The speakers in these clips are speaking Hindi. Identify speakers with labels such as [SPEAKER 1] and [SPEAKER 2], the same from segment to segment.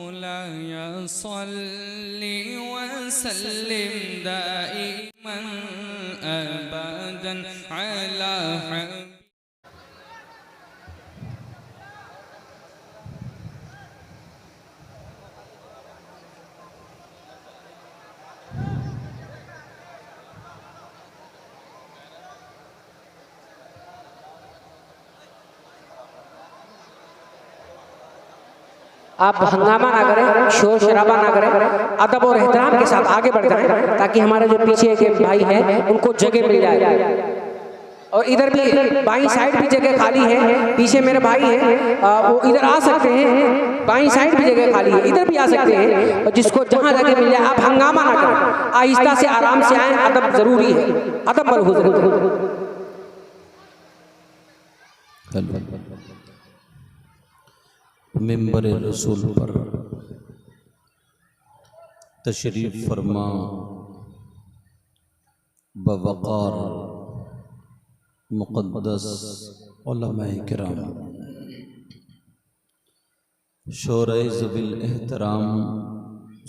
[SPEAKER 1] मौलाया सल्ली व सल्लिम दाइमन अबदन अला
[SPEAKER 2] आप हंगामा ना करें, शोर शराबा ना करें, अदब और एहतराम के साथ आगे बढ़ जाएं ताकि हमारे जो पीछे के भाई हैं उनको जगह मिल जाए। और इधर भी बाईं साइड भी जगह खाली है, पीछे मेरे भाई हैं वो इधर आ सकते हैं, बाईं साइड भी जगह खाली है, इधर भी आ सकते हैं। और जिसको जहां जगह मिल जाए आप हंगामा ना करें, आहिस्ता से आराम से आए, अदब जरूरी है, अदब मलहूज़।
[SPEAKER 3] मिंबर रसूल पर तशरीफ फरमा बवक़ार मुक़द्दस उलमाए किराम, शोरे ज़विल एहतराम,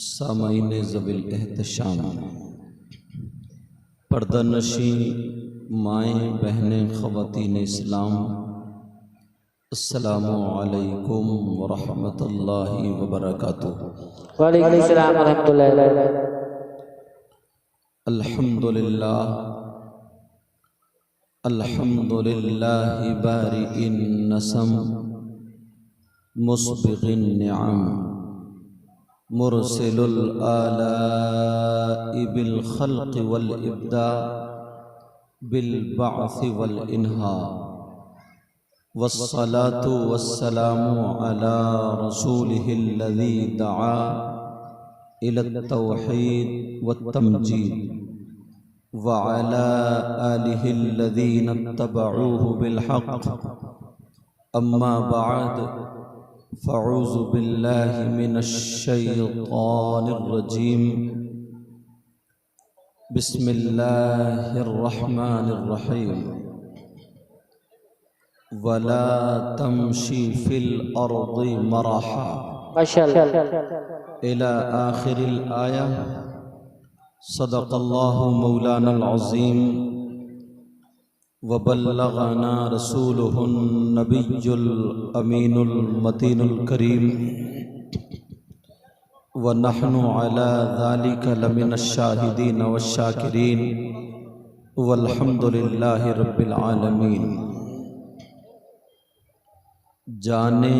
[SPEAKER 3] सामाईन ज़विल एहतशाम, पर्दानशी माएँ बहनें ख़वातीन इस्लाम, अस्सलामु अलैकुम व रहमतुल्लाहि व बरकातुहू।
[SPEAKER 2] वालेकुम अस्सलाम व रहमतुल्लाहि।
[SPEAKER 3] अल्हम्दुलिल्लाह अल्हम्दुलिल्लाहि बारिइन नसम, मुस्बिगिन निअम, मुरसिलुल आलाई बिल खल्क़ वल इब्दा, बिल बअस वल इन्हा, वस्सलातु वस्सलामु अला रसूलिहिल्लज़ी दआ इलत तौहीद वत्तमजीद व अला आलिहिल्लज़ीना इत्तबऊहु बिल हक़्क़, अम्मा बअद, फ़अऊज़ु बिल्लाहि मिनश शैतानिर रजीम, बिस्मिल्लाहिर रहमानिर रहीम। वला तमशी फिल अर्दि मरहा इला आखिरिल आया। सदक़ल्लाहु मौलानल अज़ीम व बल्लगना रसूलुहुन नबियुल अमीनुल मतीनुल करीम व नहनु अला ज़ालिका लमिनश शाहिदीन वश्शाकिरीन वल्हम्दुलिल्लाहि रब्बिल आलमीन। जाने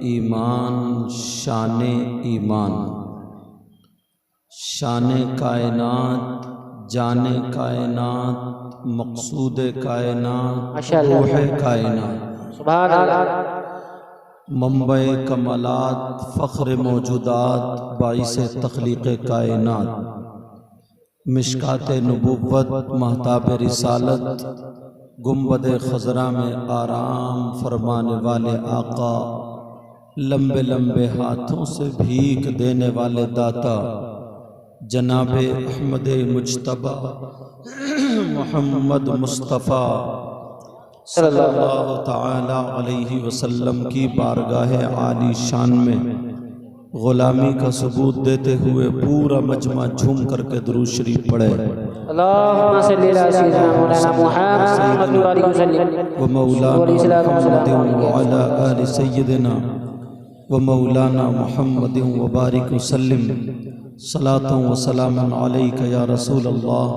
[SPEAKER 3] ईमान शाने ईमान, शाने कायनात जाने कायनात, मक़सूद कायनात रूहे कायनात,
[SPEAKER 2] सुभान अल्लाह।
[SPEAKER 3] मंबे कमलात फ़ख्र मौजूदात, बाइसे तख्लीक़ कायनात, मिशकात नबुव्वत महताब रिसालत, गुंबद खज़रा में आराम फरमाने वाले आका, लंबे लंबे हाथों से भीख देने वाले दाता, जनाबे अहमद मुज्तबा मोहम्मद मुस्तफ़ा सल्लल्लाहु ताला अलैहि वसल्लम की बारगाह आली शान में ग़ुलामी का सबूत देते हुए पूरा मजमा झूम करके दुरूद शरीफ पढ़े।
[SPEAKER 2] अल्लाहुम्मा सल्ली अला सय्यिदिना मौलाना मुहम्मद व आलिहि वसल्लम
[SPEAKER 3] व मौलाना मुहम्मद व अला आलि सय्यिदिना व मौलाना मुहम्मद व बारिक वसल्लम। सलातुन व सलामुन अलैका या रसूल अल्लाह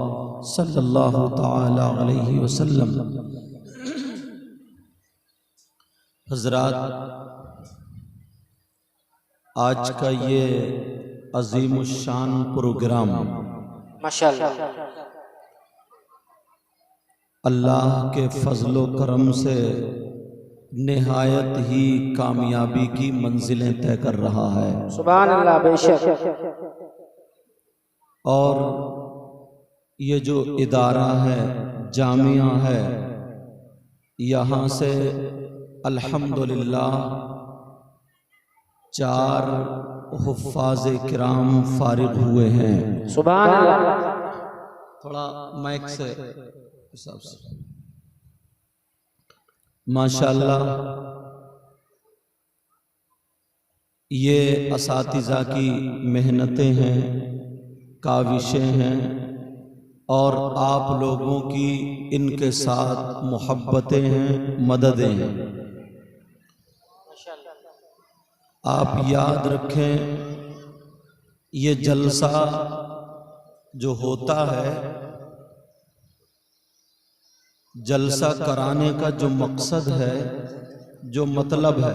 [SPEAKER 3] सल्लल्लाहु ताला अलैहि वसल्लम। हज़रात, आज का ये अज़ीमुश्शान प्रोग्राम
[SPEAKER 2] माशाअल्लाह
[SPEAKER 3] अल्लाह के फजलो करम से निहायत ही कामयाबी की मंजिलें तय कर रहा है।
[SPEAKER 2] सुभान अल्लाह, बेशक।
[SPEAKER 3] और ये जो इदारा है, जामिया है, यहाँ से अल्हम्दुलिल्लाह 4 हुफ़ाज़ किराम फारिग हुए हैं।
[SPEAKER 2] सुभान अल्लाह।
[SPEAKER 3] थोड़ा माइक से हिसाब से माशाअल्लाह ये असातिज़ा की मेहनतें हैं, काविशें हैं और आप लोगों की इनके साथ मोहब्बतें हैं, मददें हैं। आप याद रखें, ये जलसा जो होता है, जलसा कराने का जो मकसद है, जो मतलब है,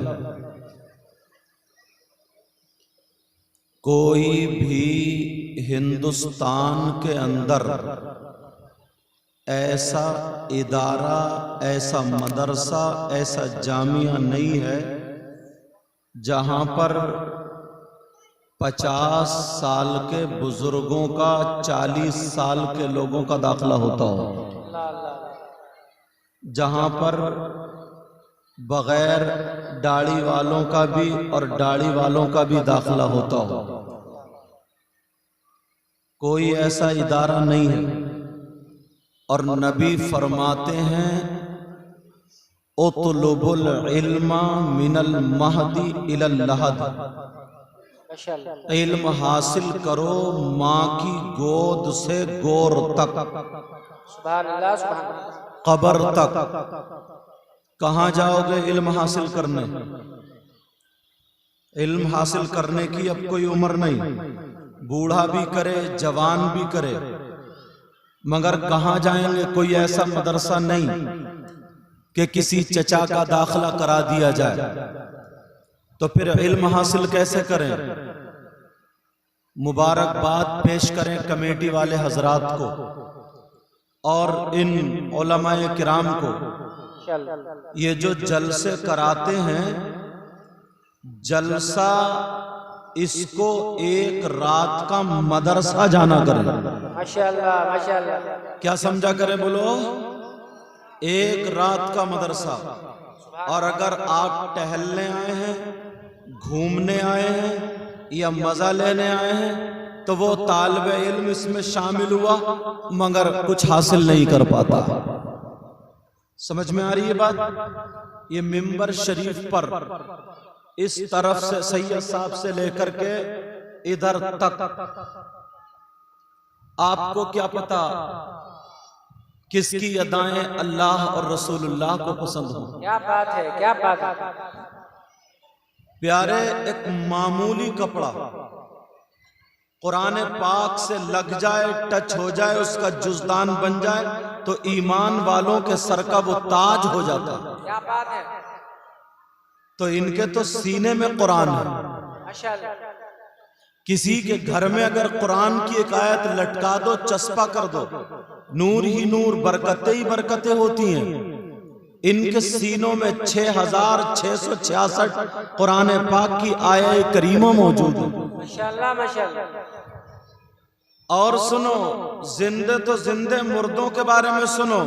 [SPEAKER 3] कोई भी हिंदुस्तान के अंदर ऐसा इदारा, ऐसा मदरसा, ऐसा जामिया नहीं है जहां पर 50 साल के बुजुर्गों का 40 साल के लोगों का दाखिला होता हो, जहां पर बगैर दाढ़ी वालों का भी और दाढ़ी वालों का भी दाखिला होता हो। कोई ऐसा इदारा नहीं है। और नबी फरमाते हैं, उतलुबुल इल्मा मिनल महदी इलल लहद, इल्म हासिल करो माँ की गोद से गोर तक, कब्र तक। कहाँ जाओगे इल्म हासिल करने? इल्म हासिल करने की अब कोई उम्र नहीं, बूढ़ा भी करे, जवान भी करे, मगर कहाँ जाएंगे? कोई ऐसा मदरसा नहीं कि किसी चचा का दाखिला करा दिया जाए। तो फिर इल्म हासिल कैसे करें? मुबारकबाद पेश करें कमेटी वाले हजरात को और इन उलमाए किराम को। ये जो जलसे कराते हैं, जलसा इसको एक रात का मदरसा जाना करें।
[SPEAKER 2] माशाअल्लाह, माशाअल्लाह।
[SPEAKER 3] क्या समझा करें? बोलो, एक रात का मदरसा। और अगर आप टहलने आए हैं, घूमने आए हैं या मजा लेने आए हैं, तो वो तालिबे इल्म इसमें शामिल हुआ मगर कुछ हासिल नहीं कर पाता। समझ में आ रही है बात? ये मिंबर शरीफ पर इस तरफ से सैयद साहब से लेकर के इधर तक, आपको क्या पता किसकी अदाएं अल्लाह और रसूलुल्लाह को पसंद हो।
[SPEAKER 2] क्या बात है, क्या बात है।
[SPEAKER 3] प्यारे, एक मामूली कपड़ा कुरान पाक से लग जाए, टच हो जाए, उसका जुज़दान बन जाए, तो ईमान वालों के सर का वो ताज हो जाता है।
[SPEAKER 2] क्या बात है।
[SPEAKER 3] तो इनके तो सीने में कुरान है।
[SPEAKER 2] माशाअल्लाह।
[SPEAKER 3] किसी के घर में अगर कुरान की एक आयत लटका दो, चस्पा कर दो, नूर ही नूर, बरकतें ही बरकतें होती हैं। इनके सीनों में 6666 कुरान पाक की आयत करीमा मौजूद है।
[SPEAKER 2] माशाअल्लाह, माशाअल्लाह।
[SPEAKER 3] और सुनो, जिंदे तो जिंदे, मुर्दों के बारे में सुनो।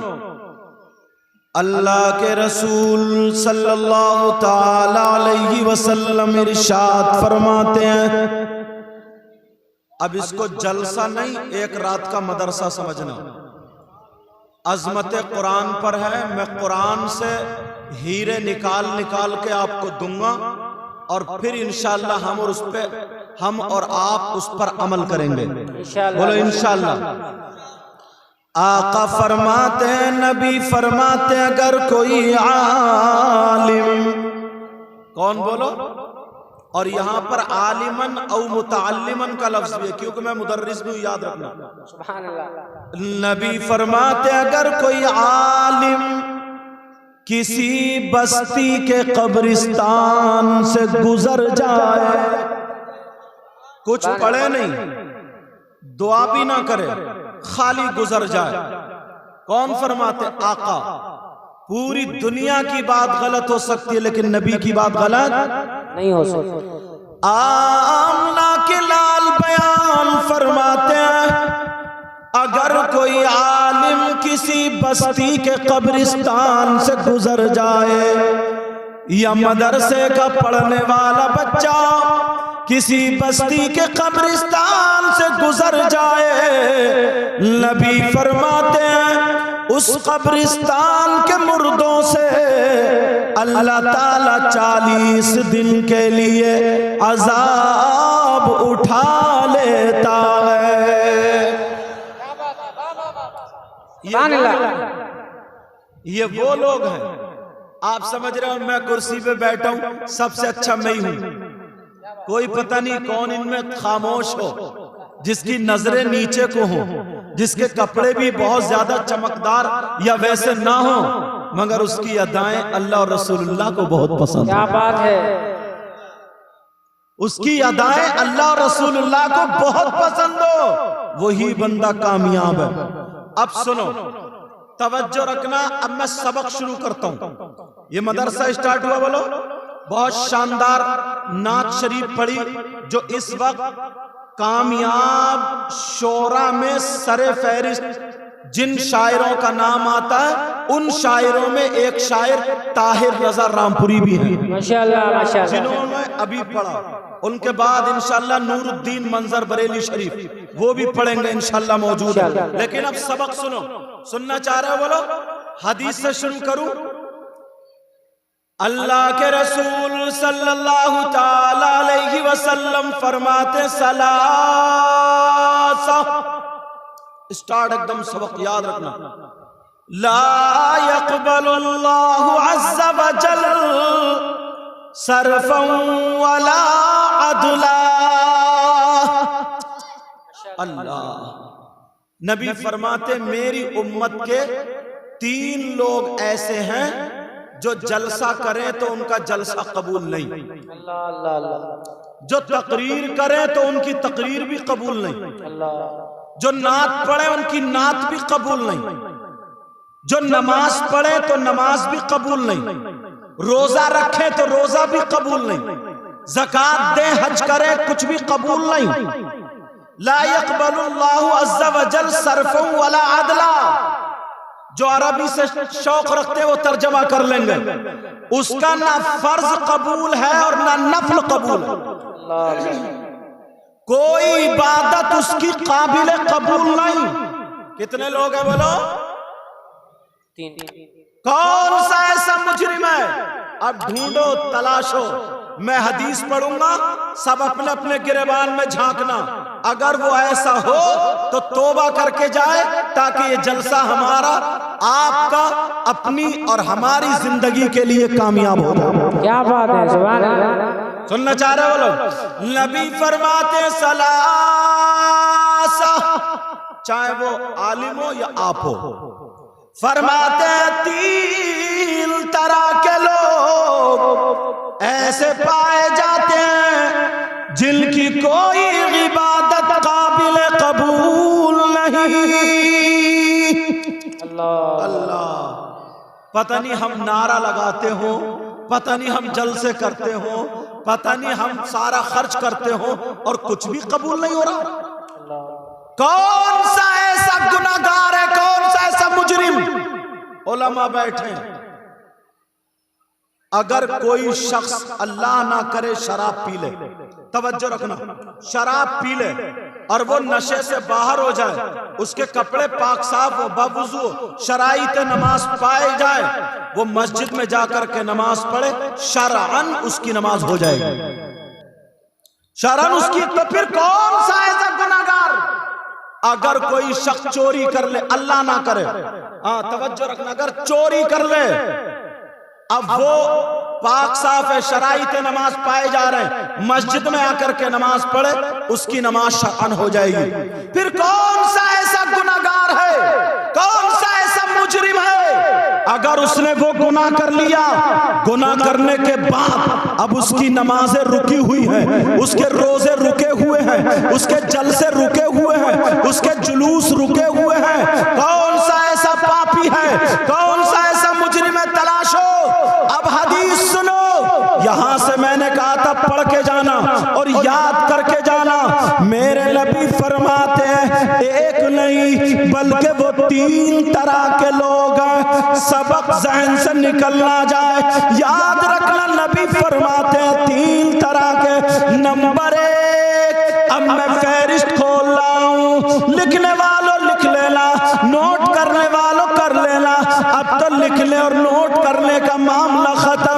[SPEAKER 3] अल्लाह के रसूल सल्लल्लाहु ताला अलैहि वसल्लम इरशाद फरमाते हैं, अब इसको जलसा नहीं, एक रात का मदरसा समझना। अजमत कुरान पर है, मैं कुरान से हीरे निकाल निकाल के आपको दूंगा और फिर इंशाअल्लाह हम और आप उस पर अमल करेंगे। बोलो इंशाअल्लाह। आका फरमाते हैं, नबी फरमाते हैं, अगर कोई आलिम, कौन बोलो? और यहाँ पर आलिमन और मुताल्लिमन का लफ्ज भी है, क्योंकि मैं मुदर्रिस भी, याद रखना।
[SPEAKER 2] सुभान अल्लाह।
[SPEAKER 3] नबी फरमाते हैं, अगर कोई आलिम किसी बस्ती के कब्रिस्तान से गुजर जाए, कुछ पढ़े नहीं, दुआ भी ना करे, खाली गुजर जाए, कौन फरमाते? आका। पूरी दुनिया की बात गलत हो सकती है, लेकिन नबी की बात गलत
[SPEAKER 2] नहीं हो सकती।
[SPEAKER 3] आमना के लाल बयान फरमाते हैं, अगर कोई आलिम किसी बस्ती के कब्रिस्तान से गुजर जाए, या मदरसे का पढ़ने वाला बच्चा किसी बस्ती के कब्रिस्तान से गुजर जाए, नबी फरमाते हैं, उस कब्रिस्तान के मुर्दों से अल्लाह ताला 40 दिन के लिए अजाब उठा लेता है। ये वो लोग हैं, आप समझ रहे हो मैं कुर्सी पे बैठा हूं, सबसे अच्छा मैं ही हूं। कोई पता नहीं कौन इनमें खामोश हो, जिसकी नजरें नीचे को हो, जिसके कपड़े भी बहुत ज्यादा चमकदार या वैसे ना हो, मगर उसकी अदाएं अल्लाह और रसूलुल्लाह को बहुत पसंद।
[SPEAKER 2] क्या बात है।
[SPEAKER 3] उसकी अदाएं अल्लाह और रसूलुल्लाह को बहुत पसंद हो, वही बंदा कामयाब है। अब सुनो, तवज्जो रखना, अब मैं सबक शुरू करता हूं। ये मदरसा स्टार्ट हुआ, बोलो बहुत शानदार नात शरीफ पढ़ी, जो इस वक्त कामयाब शोरा में सरे फहरिस्त जिन शायरों का नाम आता है, उन शायरों में एक शायर ताहिर रजा रामपुरी भी है,
[SPEAKER 2] माशाअल्लाह माशाअल्लाह,
[SPEAKER 3] जिन्होंने अभी पढ़ा। उनके बाद इंशाअल्लाह नूरुद्दीन मंजर बरेली शरीफ, वो भी पढ़ेंगे इंशाअल्लाह, मौजूद है। लेकिन अब सबक सुनो, सुनना चाह रहे हो बोलो। हदीस से शुरू करूं। अल्लाह के रसूल सल्लल्लाहु ताला अलैहि वसल्लम फरमाते, सलासा, स्टार्ट एकदम सबक याद रखना, ला यक़बलुल्लाहु अज़्ज़ा व जल सरफ़न वला अदला। अल्लाह नबी फरमाते, मेरी उम्मत के 3 लोग ऐसे हैं जो जलसा करें तो उनका जलसा कबूल नहीं,
[SPEAKER 2] अल्लाह अल्लाह अल्लाह,
[SPEAKER 3] जो तकरीर करें तो उनकी तकरीर भी कबूल नहीं,
[SPEAKER 2] अल्लाह,
[SPEAKER 3] जो नात पढ़े उनकी नात भी कबूल नहीं, जो नमाज पढ़े तो नमाज भी कबूल नहीं, रोजा रखे तो रोजा भी कबूल नहीं, ज़कात दे, हज करे, कुछ भी कबूल नहीं। ला यक़बलुल्लाहु अज़्ज़ा व जल सरफ़न वला अदला। जो अरबी से शौक रखते हैं वो तर्जमा कर लेंगे, उसका ना फर्ज कबूल है और ना नफल कबूल है। कोई इबादत उसकी काबिल कबूल नहीं। कितने लोग हैं बोलो?
[SPEAKER 2] 3।
[SPEAKER 3] कौन सा ऐसा मुजरिम है? अब ढूंढो, तलाशो। मैं हदीस पढ़ूंगा, सब अपने अपने गिरेबान में झांकना। अगर वो ऐसा हो तो तौबा करके जाए, ताकि ये जलसा हमारा, आपका, अपनी और हमारी जिंदगी के लिए कामयाब हो जाए।
[SPEAKER 2] क्या बात है, सुभान अल्लाह।
[SPEAKER 3] सुनना चाह रहे हो लोग? नबी फरमाते सलासा, चाहे वो आलिम हो या आप हो, फरमाते 3 तरह के लोग ऐसे पाए जाते हैं जिनकी कोई इबादत काबिल कबूल नहीं। अल्लाह अल्लाह। पता नहीं हम नारा लगाते हो, पता नहीं हम जलसे करते हो, पता नहीं हम सारा खर्च करते हो और कुछ भी कबूल नहीं हो रहा। कौन सा ऐसा गुनाहगार है, कौन सा ऐसा मुजरिम? उलमा बैठे। अगर कोई शख्स अल्लाह ना करे शराब पी ले, तवज्जो रखना, शराब पी ले और वो नशे से बाहर हो जाए, उसके कपड़े पाक साफ हो, बावुज़ू हो, शराइत नमाज पाए जाए, वो मस्जिद में जाकर के नमाज पढ़े, शरअन उसकी नमाज हो जाएगी, शरअन उसकी। तो फिर कौन सा ऐसा गुनाहगार? अगर कोई शख्स चोरी कर ले, अल्लाह ना करे, हाँ तवज्जो रखना, अगर चोरी कर ले, अब वो पाक साफ है, शराइत नमाज पाए जा रहे हैं, मस्जिद में आकर के नमाज पढ़े, उसकी नमाज शरअन हो जाएगी। फिर कौन सा ऐसा गुनाहगार है, कौन सा ऐसा मुजरिम है? अगर उसने वो गुनाह कर लिया, गुनाह करने के बाद अब उसकी नमाजें रुकी हुई हैं, उसके रोजे रुके हुए हैं, उसके जलसे रुके हुए हैं, उसके जुलूस रुके हुए हैं, कौन सा ऐसा पापी है, कौन सा ऐसा मुजरिम है? तलाशो। अब हदीस सुनो, यहां से मैंने कहा था पढ़ के जाना और याद करके जाना। मेरे नबी फरमाते हैं, एक नहीं बल्कि वो 3 तरह के लोग हैं। सबक ज़हन से निकलना जाए, याद रखना, नबी फरमाते हैं 3 तरह के। नंबर 1, अब मैं फहरिस्त खोल रहा हूं, लिखने वालों लिख लेना, नोट करने वालों कर लेना। अब तो लिखने और नोट करने का मामला खत्म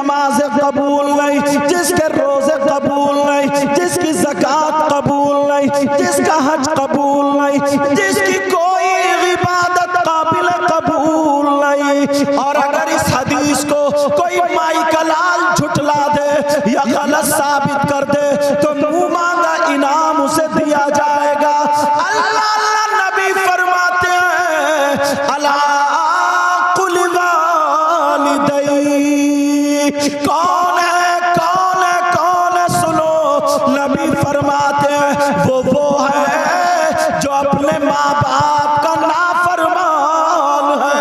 [SPEAKER 4] नमाज कबूल नहीं, जिसके रोजे कबूल नहीं, जिसकी ज़कात कबूल नहीं, जिसका हज कबूल नहीं, जिसकी कोई इबादत काबिल कबूल नहीं। और अगर इस हदीस को कोई माई का लाल झुटला दे या गलत साबित कर दे तो मुंह मांगा इनाम उसे दिया जाएगा। अल्लाह नबी फरमाते हैं अला कुल वालिदै, कौन है कौन है कौन है, सुनो। नबी फरमाते हैं वो है जो अपने माँ बाप का नाफरमान है।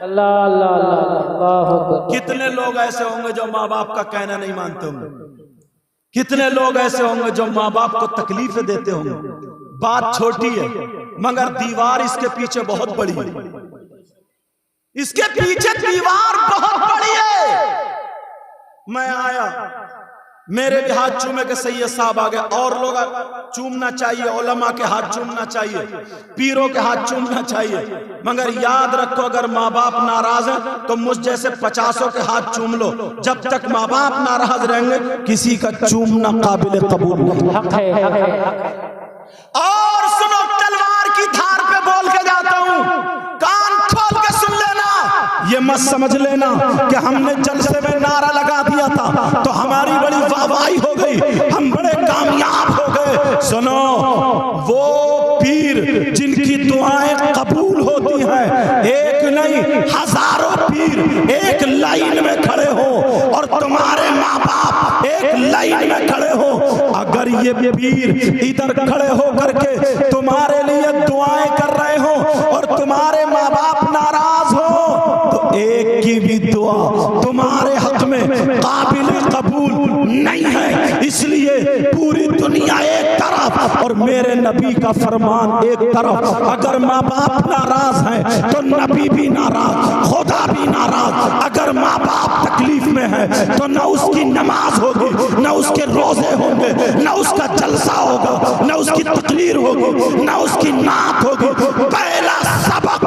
[SPEAKER 2] अल्लाह अल्लाह अल्लाह।
[SPEAKER 4] कितने लोग ऐसे होंगे जो माँ बाप का कहना नहीं मानते होंगे, कितने लोग ऐसे होंगे जो माँ बाप को तकलीफें देते होंगे। बात छोटी है मगर दीवार इसके पीछे बहुत बड़ी है, इसके पीछे दीवार बहुत बड़ी है। मैं आया, मेरे भी हाथ चूमे के सैयद साहब आ गए, और लोग चूमना चाहिए, उलमा के हाथ चूमना चाहिए, पीरों के हाथ चूमना चाहिए, मगर याद रखो अगर माँ बाप नाराज है तो मुझ जैसे 50 के हाथ चूम लो, जब तक माँ बाप नाराज रहेंगे किसी का चूमना काबिल कबूल नहीं।
[SPEAKER 2] हक है, हक है, हक है।
[SPEAKER 4] और सुनो, तलवार की धार पे बोल के जाता हूं, कान खोल के सुन लेना। ये मत समझ लेना कि हमने जलसे में नारा लगा दिया था तो हमारी बड़ी वाहवाही हो गई, हम बड़े कामयाब हो गए। सुनो, वो पीर जिनकी दुआएं कबूल होती हैं, एक नहीं हजारों पीर एक लाइन में खड़े हो और तुम्हारे माँ बाप एक लाइन में खड़े हो। अगर ये पीर इधर खड़े हो करके तुम्हारे लिए दुआएं कर रहे हो और तुम्हारे माँ बाप नाराज हो तो एक की भी दुआ तुम्हारे हक में काबिल कबूल नहीं है। इसलिए पूरी दुनिया एक तरफ और मेरे नबी का फरमान एक तरफ। अगर माँ बाप नाराज हैं तो नबी भी नाराज, खुदा भी नाराज। अगर माँ बाप तकलीफ में है तो न उसकी नमाज होगी, न उसके रोजे होंगे, न उसका जलसा होगा, न उसकी तकरीर होगी, न उसकी नात होगी। पहला सबक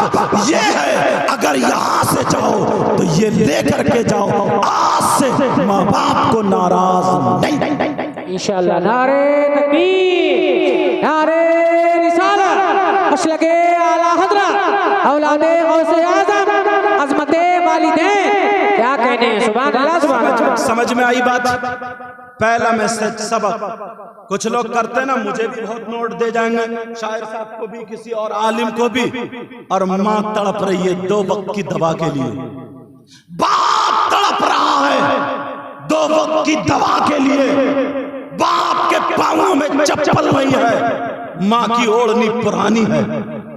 [SPEAKER 4] ये है, अगर यहाँ से जाओ तो ये लेकर के जाओ, आज से माँ बाप को नाराज नहीं।
[SPEAKER 2] इंशाअल्लाह। नारे तकबीर, नारे रिसालत, मशलके आला हज़रत, औलादे गौसे आज़म, अज़मते वालिदैन। क्या कहने हैं, सुभान अल्लाह सुभान अल्लाह।
[SPEAKER 4] समझ में आई बात? पहला मैसेज सबक। कुछ लोग करते ना, मुझे भी बहुत नोट दे जाएंगे, शायर साहब को भी, किसी और आलिम को भी, और माँ तड़प रही है 2 वक्त की दवा के लिए, बाप तड़प रहा है 2 वक्त की दवा के लिए, बाप के पांवों में चप्पल नहीं है, माँ की ओढ़नी पुरानी है,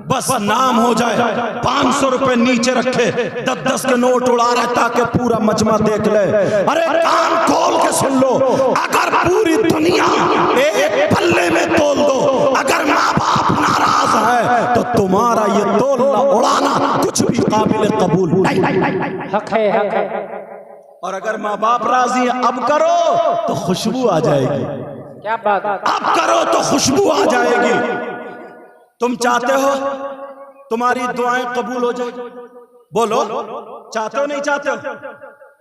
[SPEAKER 4] बस नाम हो जाए, 500 रुपए नीचे रखे, 10-10 के नोट उड़ा रहे ताकि पूरा मजमा देख ले। अरे कान खोल के सुन लो, अगर पूरी दुनिया एक पल्ले में तोल दो, अगर माँ बाप नाराज है तो तुम्हारा ये तोलना उड़ाना कुछ भी काबिल कबूल नहीं।
[SPEAKER 2] हक है, हक है।
[SPEAKER 4] और अगर माँ बाप राजी है, अब करो तो खुशबू आ जाएगी।
[SPEAKER 2] क्या बात है।
[SPEAKER 4] अब करो तो खुशबू आ जाएगी। तुम चाहते हो तुम्हारी दुआएं कबूल हो जाए? बोलो, चाहते हो नहीं चाहते हो?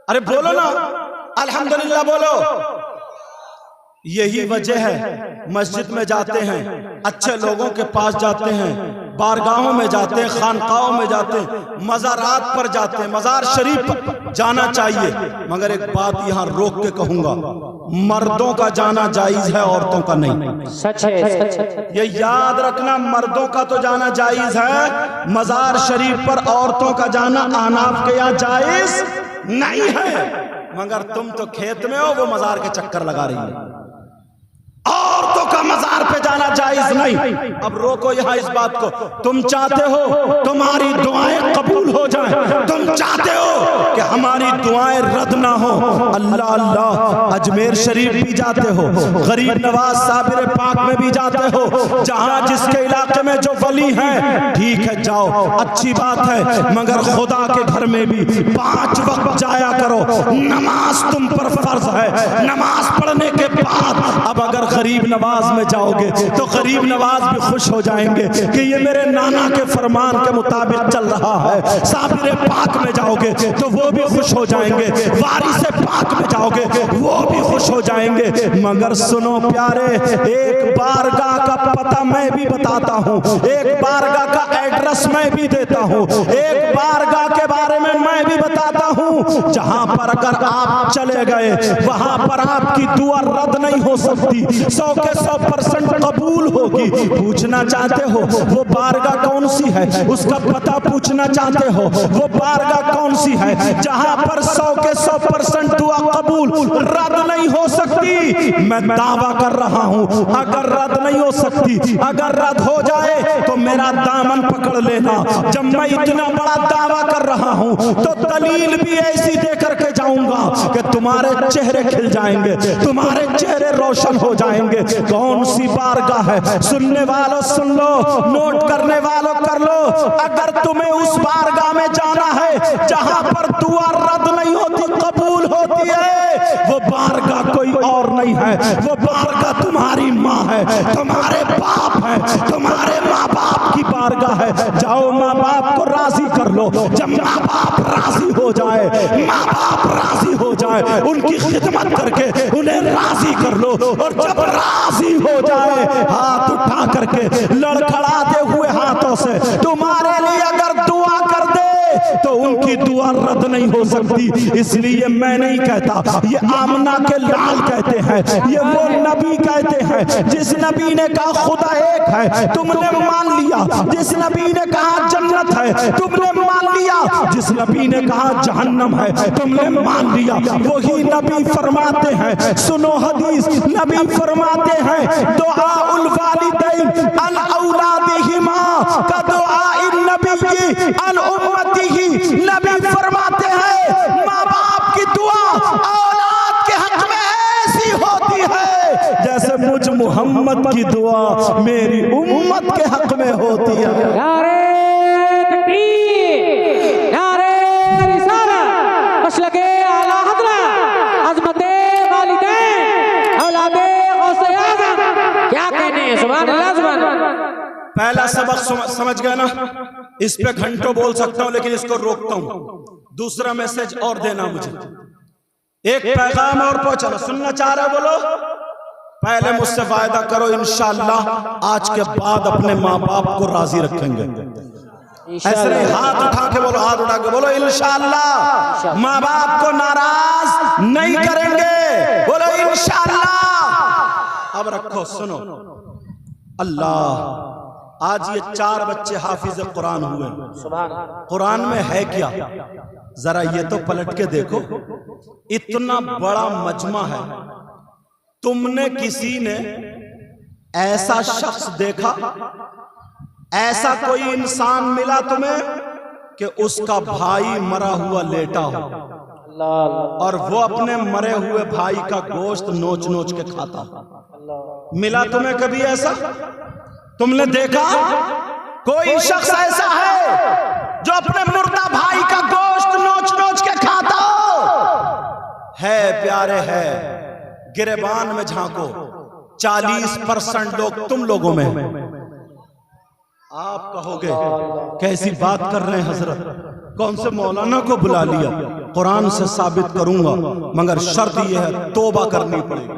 [SPEAKER 4] अरे बोलो ना, अल्हम्दुलिल्लाह बोलो। यही वजह है मस्जिद में जाते हैं, अच्छे लोगों के पास जाते हैं, बारगाहों में जाते हैं, खानकाहों में जाते हैं, मज़ारात पर जाते हैं, मज़ार शरीफ पर जाना चाहिए। मगर एक बात यहाँ रोक के कहूंगा, मर्दों का जाना जायज है, औरतों का नहीं।
[SPEAKER 2] सच है, सच है।
[SPEAKER 4] ये याद रखना, मर्दों का तो जाना जायज है, मज़ार शरीफ पर औरतों का जाना अहनाफ के यहाँ जायज नहीं है। मगर तुम तो खेत में हो, वो मज़ार के चक्कर लगा रही है। औरतों का मज़ार पे जाना जायज नहीं। अब रोको यहाँ इस बात को। तुम चाहते हो तुम्हारी दुआएं कबूल हो जाएं, तुम चाहते हो कि हमारी दुआएं रद्द ना हो, अल्लाह अल्लाह अजमेर शरीफ भी जाते हो, गरीब नवाज साबिर पाक में भी जाते हो, जहां जिसके इलाके में जो वली हैं, ठीक है जाओ, अच्छी बात है। मगर खुदा के घर में भी 5 वक्त जाया करो। नमाज तुम पर फर्ज है। नमाज पढ़ने के बाद अब अगर गरीब नवाज में जाओगे तो गरीब नवाज भी खुश हो जाएंगे कि ये मेरे नाना के फरमान के मुताबिक चल रहा है। साबिर पाक में जाओगे तो वो भी खुश हो जाएंगे, वारिस पाक में जाओगे वो भी खुश हो जाएंगे। मगर सुनो प्यारे, एक बारगाह का पता मैं भी बताता हूँ, एक बारगाह का एड्रेस मैं भी देता हूँ, एक बारगाह के बारे में मैं भी बताता हूँ जहां पर अगर आप चले गए वहां पर आपकी दुआ रद्द नहीं हो सकती, 100 के 100% कबूल होगी। पूछना चाहते हो वो बारगाह कौन सी है, उसका पता पूछना चाहते हो वो बारगाह कौन सी है जहां पर 100 के 100% दुआ कबूल रद्द नहीं हो सकती। मैं दावा कर रहा हूं अगर रद्द नहीं हो सकती, अगर रद्द हो जाए तो मेरा दामन पकड़ लेना। जब मैं इतना बड़ा दावा कर रहा हूं तो दलील भी ऐसी देकर के जाऊंगा कि तुम्हारे चेहरे खिल जाएंगे, तुम्हारे चेहरे रोशन हो जाएंगे। कौन सी बारगाह है? सुनने वालों सुन लो, नोट करने वालों कर लो। अगर तुम्हें उस बारगाह में जाना है जहां पर दुआ रद्द नहीं होती कबूल होती है, वो बारगाह कोई और नहीं है, वो बारगाह तुम्हारी माँ है, तुम्हारे बाप है, तुम्हारे माँ बाप की बारगाह है। जाओ माँ बाप को राजी कर लो। जब माँ बाप राजी हो जाए, माँ बाप राजी हो जाए, उनकी खिदमत करके उन्हें राजी कर लो। और जब राजी हो जाए हाथ उठा करके लड़खड़ाते हुए हाथों से तुम्हारे लिए अगर दुआ कर दे तो उनकी दुआ रद्द नहीं हो सकती। इसलिए मैं नहीं कहता, ये आमना के लाल कहते हैं, ये वो नबी कहते हैं जिस नबी ने कहा खुदा एक है, तुमने मान लिया। जिस नबी ने कहा जन्नत है, तुमने मान लिया। जिस नबी ने कहा जहन्नम है, तुमने मान लिया। वही नबी फरमाते हैं, सुनो हदीस, नबी फरमाते हैं दुआ उल वालिदैन अन औलादिहिमा का दुआ इन नबी अन उम्मतिही। नबी फरमाते हैं माँ बाप की दुआ औलाद के हक में ऐसी होती है जैसे मुझ मोहम्मद की दुआ मेरी उम्मत के हक में होती है।
[SPEAKER 2] नारे तकबीर, नारे रिसालत, मसलके आला हज़रत, अज़मते वालिदैन, औलादे गौसे आज़म। क्या कहने हैं? सुभान अल्लाह, सुभान अल्लाह।
[SPEAKER 4] पहला सबक समझ गए ना? इस पे घंटों बोल सकता हूं लेकिन इसको रोकता हूं। दूसरा मैसेज और देना मुझे, एक पैगाम और पहुंचाना। सुनना चाह रहे बोलो, पहले मुझसे वायदा करो इंशाअल्लाह आज के बाद अपने माँ बाप को राजी रखेंगे। ऐसे नहीं, हाथ उठा के बोलो, हाथ उठा के बोलो इंशाअल्लाह माँ बाप को नाराज नहीं करेंगे। बोलो इंशाअल्लाह। अब रखो, सुनो, अल्लाह आज ये 4 बच्चे हाफिज कुरान हुए। कुरान में है क्या? जरा ये तो पलट के देखो, इतना बड़ा मजमा है। तुमने किसी ने ऐसा शख्स देखा, ऐसा कोई इंसान मिला तुम्हें कि उसका भाई मरा हुआ लेटा हो और वो अपने मरे हुए भाई का गोश्त नोच नोच के खाता? मिला तुम्हें कभी ऐसा? तुमने देखा कोई शख्स ऐसा है जो अपने मुर्दा भाई का गोश्त नोच नोच के खाता हो? है प्यारे, है। गिरेबान में झांको, 40% लोग तुम लोगों में। आप कहोगे कैसी बात कर रहे हैं हजरत, कौन से मौलाना को बुला लिया? कुरान से साबित करूंगा, मगर शर्त यह है तौबा करनी पड़ेगी।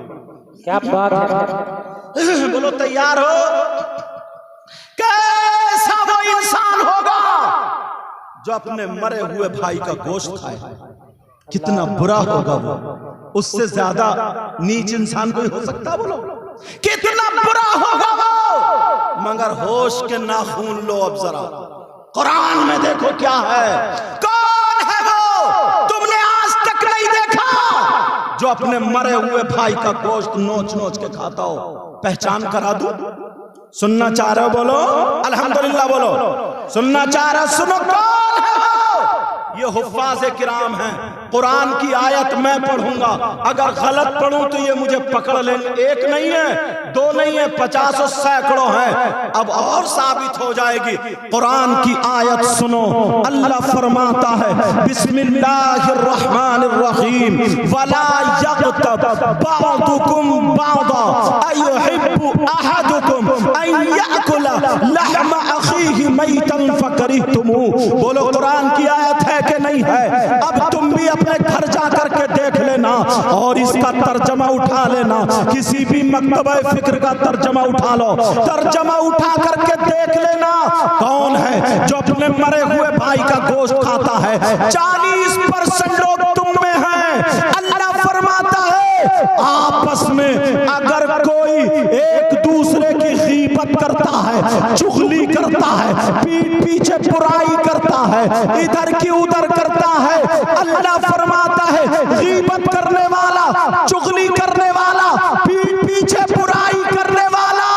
[SPEAKER 2] क्या बात है?
[SPEAKER 4] बोलो तैयार हो? कैसा वो इंसान होगा जो अपने मरे हुए भाई का गोश्त खाए? कितना बुरा होगा वो। उससे ज्यादा नीच इंसान कोई हो सकता? बोलो कितना बुरा होगा वो। मगर होश के नाखून लो अब जरा, कुरान में देखो क्या है। कौन है वो? तुमने आज तक नहीं देखा जो अपने मरे हुए भाई का गोश्त नोच नोच के खाता हो? पहचान करा दूं? सुनना चाह रहे हो? बोलो अल्हम्दुलिल्लाह। बोलो सुनना चाह रहे हो? सुनो, कौन है वो ये हुफ्फाज़ किराम हैं, कुरान की आयत मैं पढ़ूंगा, अगर गलत पढ़ूं तो ये मुझे पकड़ लेंगे। एक नहीं है, दो नहीं है, 50 और सैकड़ों हैं। अब और साबित हो जाएगी। कुरान की आयत सुनो, अल्लाह फरमाता है बिस्मिल्लाहिर्रहमानिर्रहीम वला यग़तब बअदुकुम बअदा अयुहिब्बु अहदुकुम अन याकुला लहमा अखीहि मैतन फकरिहतुमू। बोलो कुरान की आयत है कि नहीं है? अब तुम भी अपने घर जा करके देख लेना और इसका तर्जमा उठा लेना। किसी भी मकतबा फिक्र का तर्जमा उठा लो, तर्जमा उठा करके देख लेना कौन है जो अपने मरे हुए भाई का गोश्त खाता है। 40% लोग तुम में हैं। अल्लाह फरमाता है आपस में अगर कोई एक दूसरे की गीबत करता है, चुगली करता है, पीठ पीछे बुराई करता है, इधर की उधर करता है, अल्लाह फरमाता है गीबत करने वाला, चुगली करने वाला, पीठ पीछे बुराई करने वाला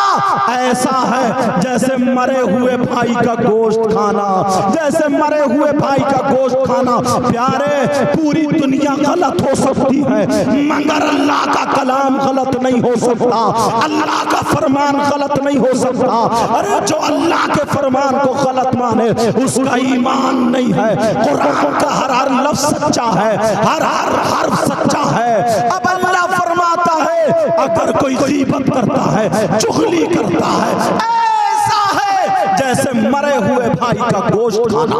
[SPEAKER 4] ऐसा है जैसे मरे हुए भाई का गोश्त खाना, जैसे मरे हुए भाई का गोश्त खाना। प्यारे, पूरी दुनिया गलत हो सकती है मगर अल्लाह का कलाम गलत नहीं हो सकता, अल्लाह का फरमान गलत नहीं हो सकता। अरे जो अल्लाह के फरमान को गलत माने उसका ईमान नहीं है। कुरान का हर हर लफ्ज़ सच्चा है, हर हर हर्फ सच्चा है। अब अल्लाह फरमाता है अगर कोई गीबत करता है, चुगली करता है, ऐसा है जैसे मरे हुए भाई का गोश्त खाना।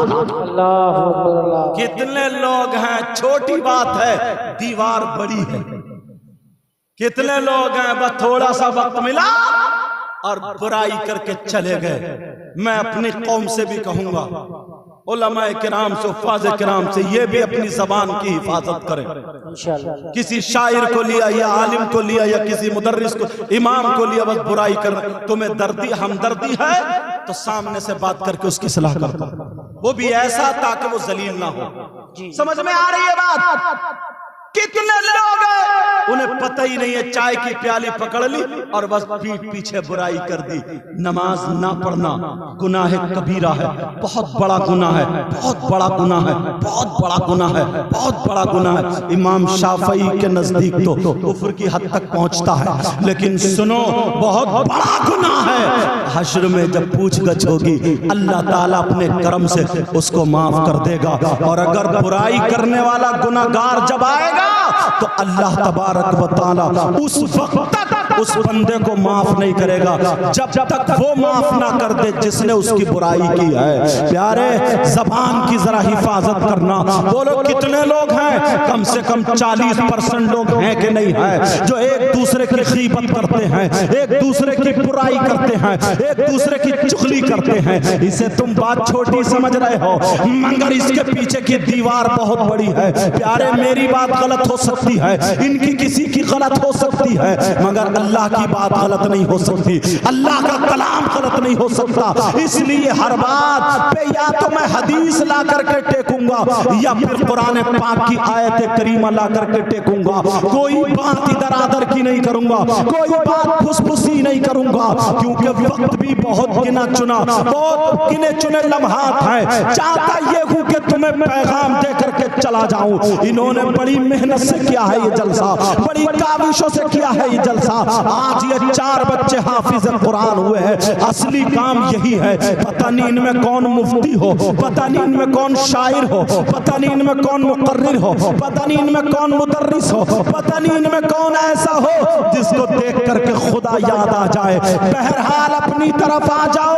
[SPEAKER 4] कितने लोग हैं, छोटी बात है, दीवार बड़ी है। कितने लोग हैं बस थोड़ा सा वक्त मिला और बुराई करके चले गए। मैं अपनी कौम से भी कहूंगा, उलमाए किराम से, हुफ्फाज़ किराम से, ये भी अपनी ज़बान की हिफाजत करें। किसी शायर को लिया या आलिम को लिया या किसी मुदर्रिस को, इमाम को लिया, बस बुराई कर, तुम्हें दर्दी हमदर्दी है तो सामने से बात करके उसकी सलाह कर दो, वो भी ऐसा ताकि वो जलील ना हो। समझ में आ रही है बात? कितने लोग हैं उन्हें पता ही नहीं है, चाय की प्याली पकड़ ली और बस पीठ पीछे बुराई कर दी। नमाज ना पढ़ना गुनाह कबीरा है, बहुत बड़ा गुनाह है, बहुत बड़ा गुनाह है, बहुत बड़ा गुनाह है, बहुत बड़ा गुनाह है। इमाम शाफई के नजदीक तो कुफ्र की हद तक पहुंचता है, लेकिन सुनो बहुत बड़ा गुनाह है। हश्र में जब पूछगछ होगी अल्लाह ताला अपने करम से उसको माफ कर देगा। और अगर बुराई करने वाला गुनाहगार जब आएगा तो अल्लाह तबारक व तआला उस वक्त तक उस बंदे को माफ नहीं करेगा जब तक वो माफ ना कर दे जिसने उसकी बुराई की है। प्यारे, जबान की जरा हिफाजत करना। बोलो कितने लोग हैं? कम से कम 40% लोग हैं कि नहीं है जो एक दूसरे की गीबत करते हैं, एक दूसरे की बुराई करते हैं, एक दूसरे की चुगली करते हैं। इसे तुम बात छोटी समझ रहे हो मगर इसके पीछे की दीवार बहुत बड़ी है। प्यारे, मेरी बात गलत हो सकती है, इनकी किसी की गलत हो सकती है, मगर अल्लाह की बात गलत नहीं हो सकती, अल्लाह का कलाम गलत नहीं हो सकता। इसलिए हर बात पे या तो मैं हदीस ला करके टेकूंगा या फिर कुरान पाक की आयत करीमा ला करके टेकूंगा। कोई बात इधर आदर की नहीं करूंगा, कोई बात फुसफुसी नहीं करूंगा, क्योंकि वक्त भी बहुत गिना चुना, बहुत गिने चुने लम्हात हैं। चाहता ये हूं कि तुम्हें पैगाम दे करके चला जाऊं। इन्होंने बड़ी मेहनत से किया है ये जलसा, बड़ी काविशों से किया है ये जलसा। आज ये 4 बच्चे हाफिज कुरान हुए हैं। असली काम यही है। पता नहीं इनमें कौन मुफ्ती हो, पता नहीं इनमें कौन शायर हो, पता नहीं इनमें कौन मुकर्रिर हो, पता नहीं इनमें कौन मुदर्रिस हो, पता नहीं इनमें कौन ऐसा हो जिसको देख करके खुदा याद आ जाए। बहरहाल अपनी तरफ आ जाओ।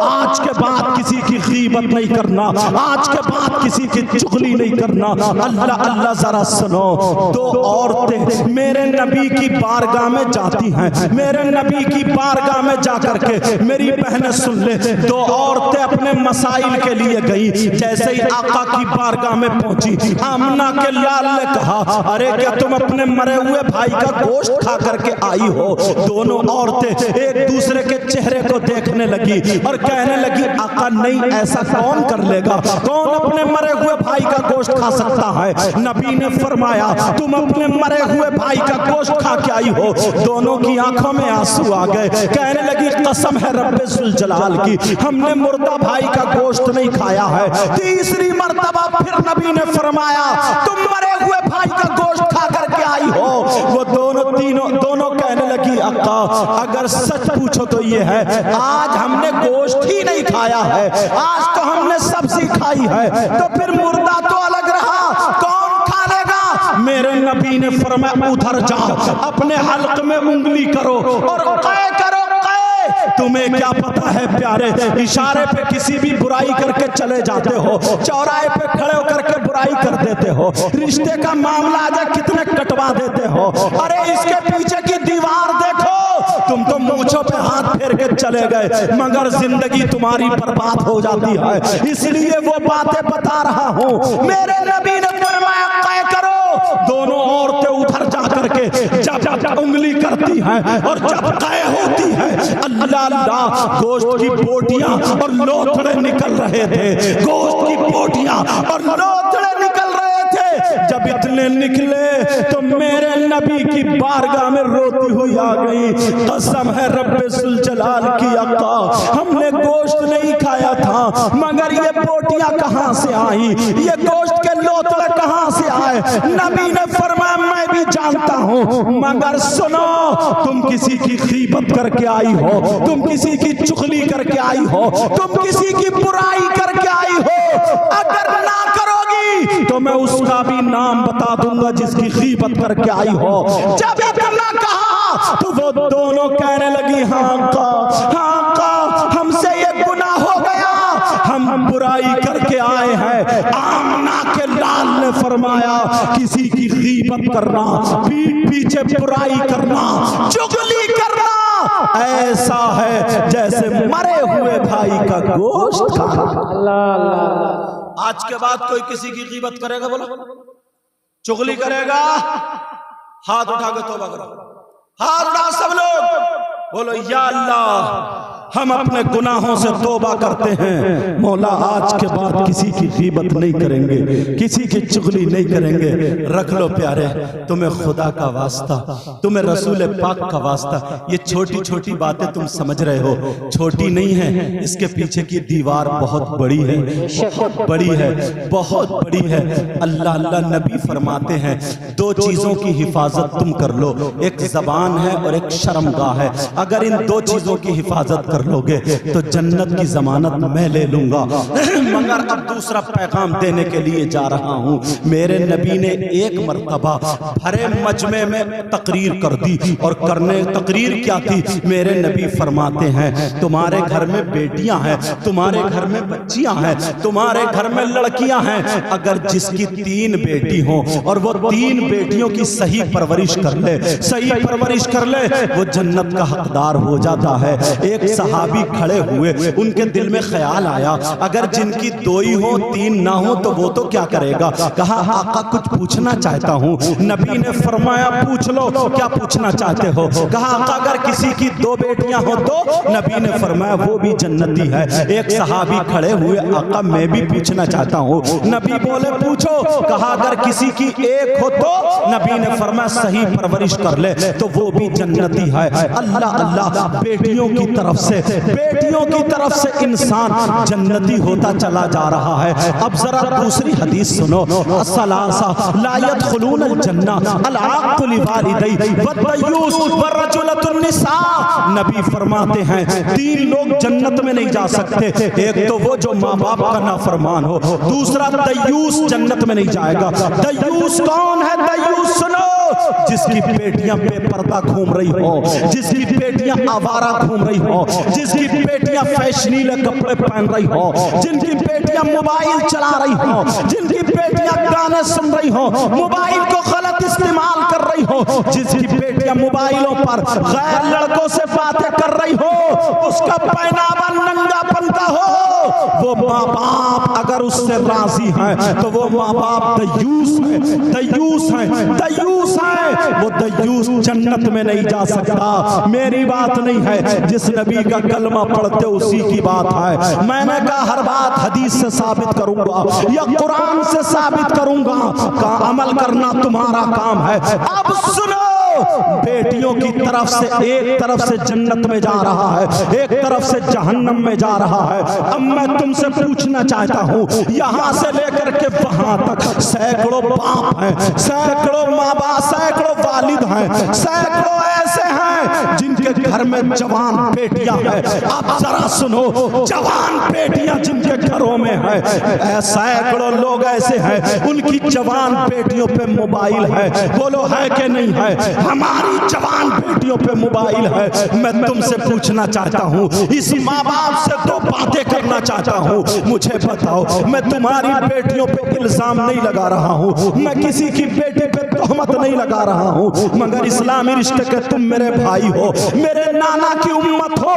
[SPEAKER 4] आज के बाद किसी की गीबत नहीं करना, आज के बाद किसी की चुगली नहीं करना। अल्लाह अल्लाह जरा सुनो, 2 औरतें मेरे नबी की बारगाह में जाती हैं, मेरे नबी की बारगाह में जाकर के मेरी बहनें सुन ले, 2 औरतें अपने मसाइल के लिए गई। जैसे ही आका की बारगाह में पहुंची, आमना के लाल ने कहा, अरे क्या तुम अपने मरे हुए भाई का गोश्त खा करके आई हो? दोनों औरतें एक दूसरे के चेहरे को देखने लगी और कहने लगी, आका नहीं, ऐसा कौन कर लेगा? कौन अपने मरे हुए भाई का गोश्त खा सकता है? नबी ने फरमाया, तुम अपने मरे हुए भाई का गोश्त खा के आई हो। दोनों दोनों की आंखों में आंसू आ गए। कहने लगी कसम है रब्बे जुल जलाल की, हमने मुर्दा भाई का गोश्त नहीं खाया है। तीसरी मर्तबा फिर नबी ने फरमाया तुम मरे हुए भाई का गोश्त खा करके आई हो। वो दोनों कहने लगी अक्का अगर सच पूछो तो ये है आज हमने गोश्त ही नहीं खाया है, आज तो हमने सब्जी खाई है, तो फिर मुर्दा तो अलग रहा, कौन खा लेगा? मेरे नबी ने फरमाया उधर जाओ, अपने हल्क में उंगली करो और कै करो। तुम्हें क्या पता है प्यारे, इशारे पे किसी भी बुराई करके चले जाते हो, चौराहे पे खड़े होकर के बुराई कर देते हो, रिश्ते का मामला आ जाए कितने कटवा देते हो। अरे इसके पीछे की दीवार देखो, तुम तो मूंछों पे हाथ फेर के चले गए मगर जिंदगी तुम्हारी बर्बाद हो जाती है। इसलिए वो बातें बता रहा हूँ। मेरे नबी ने फरमाया कै करो। दोनों औरतें उधर जा करके जब उंगली करती हैं और जब कै होती है अल्लाह अल्लाह गोश्त की बोटियां और लोथड़े निकल रहे थे, गोश्त की बोटियां और लोथड़े निकल रहे थे। जब इतने निकले तो मेरे नबी की बारगाह में रोती हुई आ गई, कसम है रब्बे जुल जलाल की अक्का हमने गोश्त नहीं खाया था, मगर ये बोटियां कहां से आई, ये गोश्त के लोथड़े कहां से आए? नबी ने फरमाया मैं भी जानता हूं, मगर सुनो तुम किसी की गीबत करके आई हो, तुम किसी की चुगली करके आई हो, तुम किसी की बुराई करके आई हो, अगर ना करोगी तो मैं उसका भी नाम बता दूंगा जिसकी गीबत करके आई हो। जब इतना कहा तो वो दोनों कहने लगी हाँ का हमसे ये गुनाह हो गया, हम बुराई करके आए हैं। आमना के लाल ने फरमाया किसी की गीबत करना, पीठ पीछे बुराई करना, चुगली करना ऐसा है जैसे मरे हुए भाई का गोश्त खाना। आज के बाद कोई किसी की गीबत करेगा, बोलो चुगली करेगा, हाथ उठा के तौबा करो, हाथ उठा सब लोग बोलो या अल्लाह हम अपने गुनाहों से तौबा करते हैं। मौला आज के बाद किसी की गीबत नहीं करेंगे, किसी की चुगली नहीं करेंगे। रख लो प्यारे, तुम्हें खुदा का वास्ता, तुम्हें रसूल पाक का वास्ता, ये छोटी छोटी बातें तुम समझ रहे हो, छोटी नहीं है, इसके पीछे की दीवार बहुत बड़ी है, बहुत बड़ी है, बहुत बड़ी है। अल्लाह अल्लाह नबी फरमाते हैं दो चीजों की हिफाजत तुम कर लो, एक जबान है और एक शर्मगाह है। अगर इन दो चीजों की हिफाजत कर लोगे तो जन्नत की जमानत मैं ले लूंगा। मगर अब दूसरा पैगाम देने के लिए जा रहा हूं। मेरे नबी ने एक मर्तबा भरे मजमे में तकरीर कर दी, और करने तकरीर क्या थी? मेरे नबी फरमाते हैं तुम्हारे घर में बेटियां हैं, तुम्हारे घर में बच्चियां हैं, तुम्हारे घर में लड़कियां हैं, अगर जिसकी 3 बेटी हो और वो 3 बेटियों की सही परवरिश कर ले, सही परवरिश कर ले, वो जन्नत का हकदार हो जाता है। एक सहाबी खड़े हुए, उनके दिल में ख्याल आया अगर जिनकी 2 ही हो 3 ना हो तो वो तो क्या करेगा? कहा आका कुछ पूछना चाहता हूँ। नबी ने फरमाया पूछ लो, क्या पूछना चाहते हो? कहा आका अगर किसी की 2 बेटियां हो तो? नबी ने फरमाया वो भी जन्नती है। एक सहाबी खड़े हुए, आका मैं भी पूछना चाहता हूँ। नबी बोले पूछो। कहा अगर किसी की 1 हो तो? नबी ने फरमाया सही परवरिश कर ले तो वो भी जन्नती है। अल्लाह अल्लाह, बेटियों की तरफ से इंसान जन्नती होता चला जा रहा है। अब जरा दूसरी हदीस सुनो, अस्सलासा ला यदखुलूनल जन्ना अल आक़ु लिवालिदैहि वद्दयूस वरजुलतुन निसा। नबी फरमाते हैं 3 लोग जन्नत में नहीं जा सकते। एक तो वो जो माँ बाप का नाफरमान हो, दूसरा दयूस जन्नत में नहीं जाएगा। दयूस कौन है? दयूस सुनो, जिसकी बेटियां बेपर्दा घूम रही हो, जिसकी बेटियां आवारा घूम रही हो, जिसकी बेटियां फैशनीले कपड़े पहन रही हो, जिनकी बेटियां मोबाइल चला रही हो, जिनकी बेटियां गाने सुन रही हो, मोबाइल को गलत इस्तेमाल कर रही हो, जिसकी बेटियां मोबाइलों पर गैर लड़कों से बातें कर रही हो, उसका पहनावा नंगापन का हो, वो माँ बाप अगर उससे राजी हैं तो वो माँ बाप दयूस है, दयूस है, दयूस है। वो दयूस जन्नत में नहीं जा सकता। मेरी बात नहीं है, जिस नबी का कलमा पढ़ते उसी की बात है। मैंने कहा हर बात हदीस से साबित करूंगा या कुरान से साबित करूंगा, का अमल करना तुम्हारा काम है। अब सुनो, बेटियों की तरफ से एक तरफ से जन्नत में जा रहा है, एक तरफ से जहन्नम में जा रहा है। अब मैं तुमसे पूछना चाहता हूँ, यहाँ से लेकर के वहां तक सैकड़ों बाप हैं, सैकड़ों माँ बाप, सैकड़ों वालिद हैं, सैकड़ों ऐसे हैं जिनके घर में जवान बेटियां हैं। आप जरा सुनो, जवान बेटियां जिनके घरों में है, सैकड़ों लोग ऐसे हैं उनकी जवान बेटियों पे मोबाइल है। बोलो है कि नहीं है? हमारी जवान बेटियों पे मोबाइल है। मैं तुमसे पूछना चाहता हूँ, इस माँ बाप से दो बातें करना चाहता हूँ। मुझे बताओ, मैं तुम्हारी बेटियों पे इल्जाम नहीं लगा रहा हूँ, मैं किसी की बेटी पे तोहमत नहीं लगा रहा हूँ, मगर इस्लामी रिश्ते के तुम मेरे भाई हो, मेरे नाना की उम्मत हो।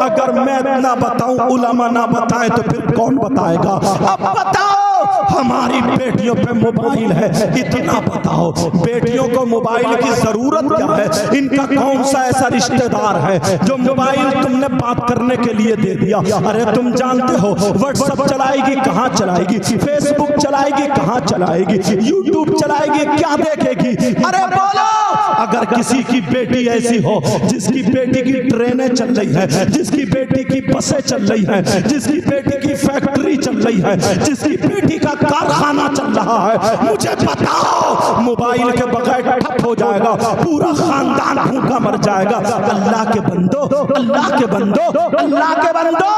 [SPEAKER 4] अगर मैं ना बताऊं, उलमा ना बताएं, तो फिर कौन बताएगा? अब बताओ, हमारी बेटियों पे मोबाइल है, इतना बताओ, बेटियों को मोबाइल की जरूरत क्या है? इनका कौन सा ऐसा रिश्तेदार है जो मोबाइल तुमने बात करने के लिए दे दिया? अरे तुम जानते हो व्हाट्सएप चलाएगी कहाँ चलाएगी, फेसबुक चलाएगी कहाँ चलाएगी, यूट्यूब चलाएगी, क्या देखेगी? अरे बोलो, अगर किसी की बेटी ऐसी हो जिसकी बेटी की ट्रेनें चल रही है, जिसकी बेटी की बसें चल रही है, जिसकी बेटी की फैक्ट्री चल रही है, जिसकी बेटी का कारखाना चल रहा है, मुझे बताओ, मोबाइल के बगैर ठप हो जाएगा, पूरा खानदान भूखा मर जाएगा। अल्लाह के बंदो, अल्लाह के बंदो, अल्लाह के बंदो,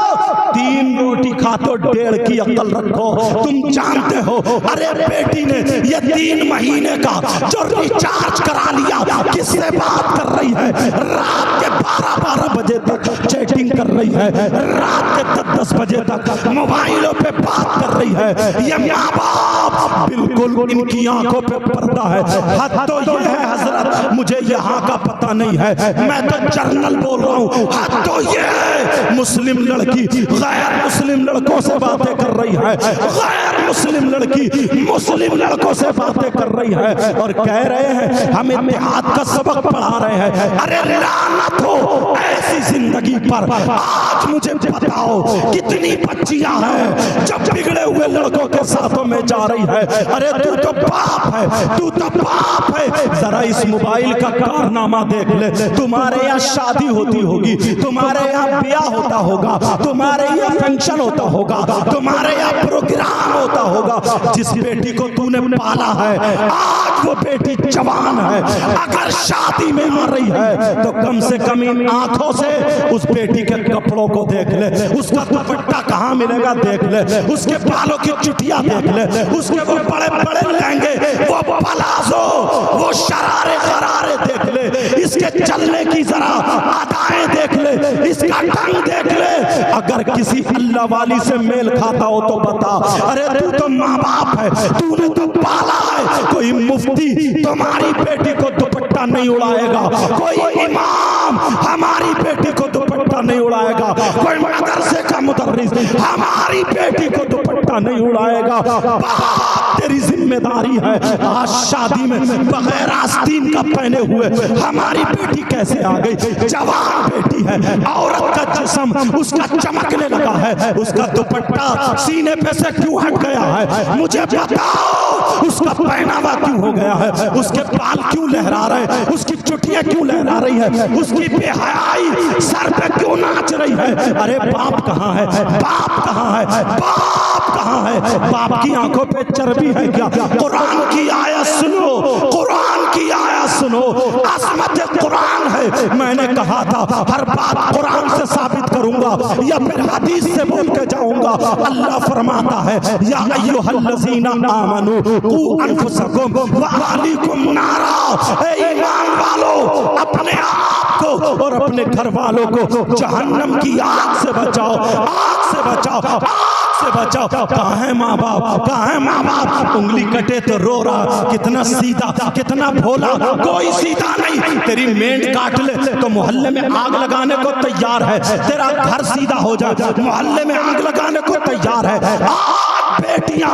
[SPEAKER 4] 3 रोटी खा तो 1.5 की अकल रखो। तुम जानते हो, अरे बेटी ने ये 3 महीने का जो रिचार्ज करा लिया, किससे बात कर रही है? रात के 12-12 बजे तक चैटिंग कर रही है, रात के 10-10 बजे तक मोबाइलों पे बात कर रही है। ये माँ बाप बिल्कुल इनकी आंखों पे पर्दा है। हद तो ये है हजरत, मुझे यहाँ का पता नहीं है, मैं तो जर्नल बोल रहा हूँ। हद तो ये है, मुस्लिम लड़की गैर मुस्लिम लड़कों से बातें कर रही है, गैर मुस्लिम लड़की मुस्लिम लड़कों से बातें कर रही है, और कह रहे हैं हम इत्तेहाद का सबक पढ़ा रहे हैं। अरे लानत हो ऐसी जिंदगी पर। आज मुझे बताओ, कितनी बच्चियां हैं जब बिगड़े हुए लड़कों के साथों में जा रही है? अरे तू तो बाप है, तू तो बाप है। जरा इस मोबाइल का कारनामा देख ले। तुम्हारे यहाँ शादी होती होगी, तुम्हारे यहाँ ब्याह होता होगा, तुम्हारे यहाँ फंक्शन होता होगा, तुम्हारे यहाँ प्रोग्राम होता होगा। जिस बेटी को तूने पाला है, आज वो बेटी जवान है, अगर शादी में आ रही है तो कम से कम इन आंखों से उस बेटी के कपड़ों को देख ले, उसका दुपट्टा कहाँ मिलेगा देख ले, उसके बालों की चुटिया देख ले, उसके वो बड़े बड़े लहंगे, वो पलाजो, वो शरारे गरारे देख ले, इसके चलने की जरा अदाएं देख ले, इसका ढंग देख ले। अगर किसी अल्लाह वाली से मेल खाता हो तो बता। अरे तू तो माँ बाप है, तूने तो पाला है। कोई मुफ्ती तुम्हारी बेटी को दुपट्टा नहीं उड़ाएगा, कोई इमाम हमारी बेटी को दुपट्टा नहीं उड़ाएगा, कोई मदरसे का मुदर्रिस हमारी बेटी को दुपट्टा नहीं उड़ाएगा। तेरी जिम्मेदारी है। आज शादी में बगैर आस्तीन का पहने हुए हमारी बेटी कैसे आ गई? जवान बेटी है, औरत का जिस्म उसका चमकने लगा है, उसका दुपट्टा सीने पे से क्यों हट गया है? मुझे बताओ, उसका पहनावा क्यों हो गया है? उसके बाल क्यों लहरा रहे हैं? उसकी चुटियां क्यों लहरा रही है? उसकी बेहयाई सर पे क्यों नाच रही है? अरे बाप कहाँ है? बाप कहाँ है? बाप कहाँ है? बाप की आंखों पे चर्बी है क्या? कुरान की आयत सुनो, कुरान की आयत सुनो, अज़मत कुरान है। मैंने कहा था हर बात कुरान से साबित करूंगा या फिर हदीस से बोल के जाऊंगा। अल्लाह फरमाता है, या अय्युहल्लज़ीना आमनू कू अनफुसकुम व अहलीकुम नारा। ए ईमान वालों, अपने आप को और अपने घर वालों को जहन्नम की आग से बचाओ, आग से बचाओ, आग से बचाओ। कहाँ है माँ बाप? कहाँ है माँ बाप? उंगली कटे तो रो रहा, कितना सीधा, कितना भोला। कोई सीधा नहीं। तेरी मेंढ काट ले तो मोहल्ले में आग लगाने को तैयार है, तेरा घर सीधा हो जाए मोहल्ले में आग लगाने को तैयार है। आज बेटियां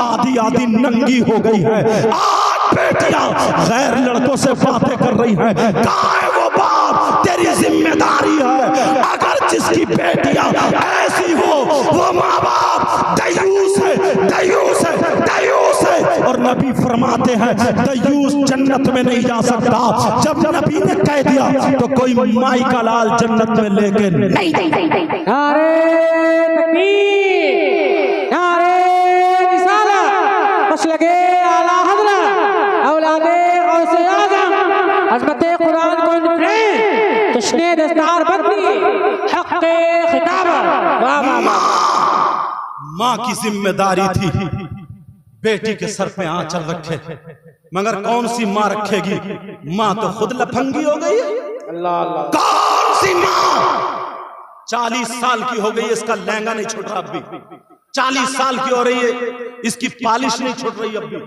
[SPEAKER 4] आधी आधी नंगी हो गई है, आज बेटियां गैर लड़कों से बातें कर रही हैं। कहाँ है वो बाप? तेरी जिम्मेदारी है। अगर जिसकी बेटियां ऐसी हो वो माँ बाप दयूस है, दयूस है, दयूस है। और नबी फरमाते हैं दयूस जन्नत में नहीं जा सकता। जब नबी ने कह दिया तो कोई माई का लाल जन्नत में लेके नहीं।
[SPEAKER 2] नारे तकबीर, नारे रिसालत, मसलके आला हज़रत, औलादे गौसे आज़म, अज़मते कुरान कॉन्फ्रेंस, जश्ने दस्तार बंदी, हक़्क़े खिताबत। वाह वाह वाह।
[SPEAKER 4] माँ की जिम्मेदारी थी बेटी के सर पे आंचल रखे, मगर कौन सी माँ रखेगी? माँ तो खुद लफंगी हो गई है।
[SPEAKER 2] अल्लाह अल्लाह।
[SPEAKER 4] कौन सी माँ 40 साल की हो गई, इसका लहंगा नहीं छूट रहा अब भी। 40 साल की हो रही है, इसकी पालिश नहीं छूट रही अब भी।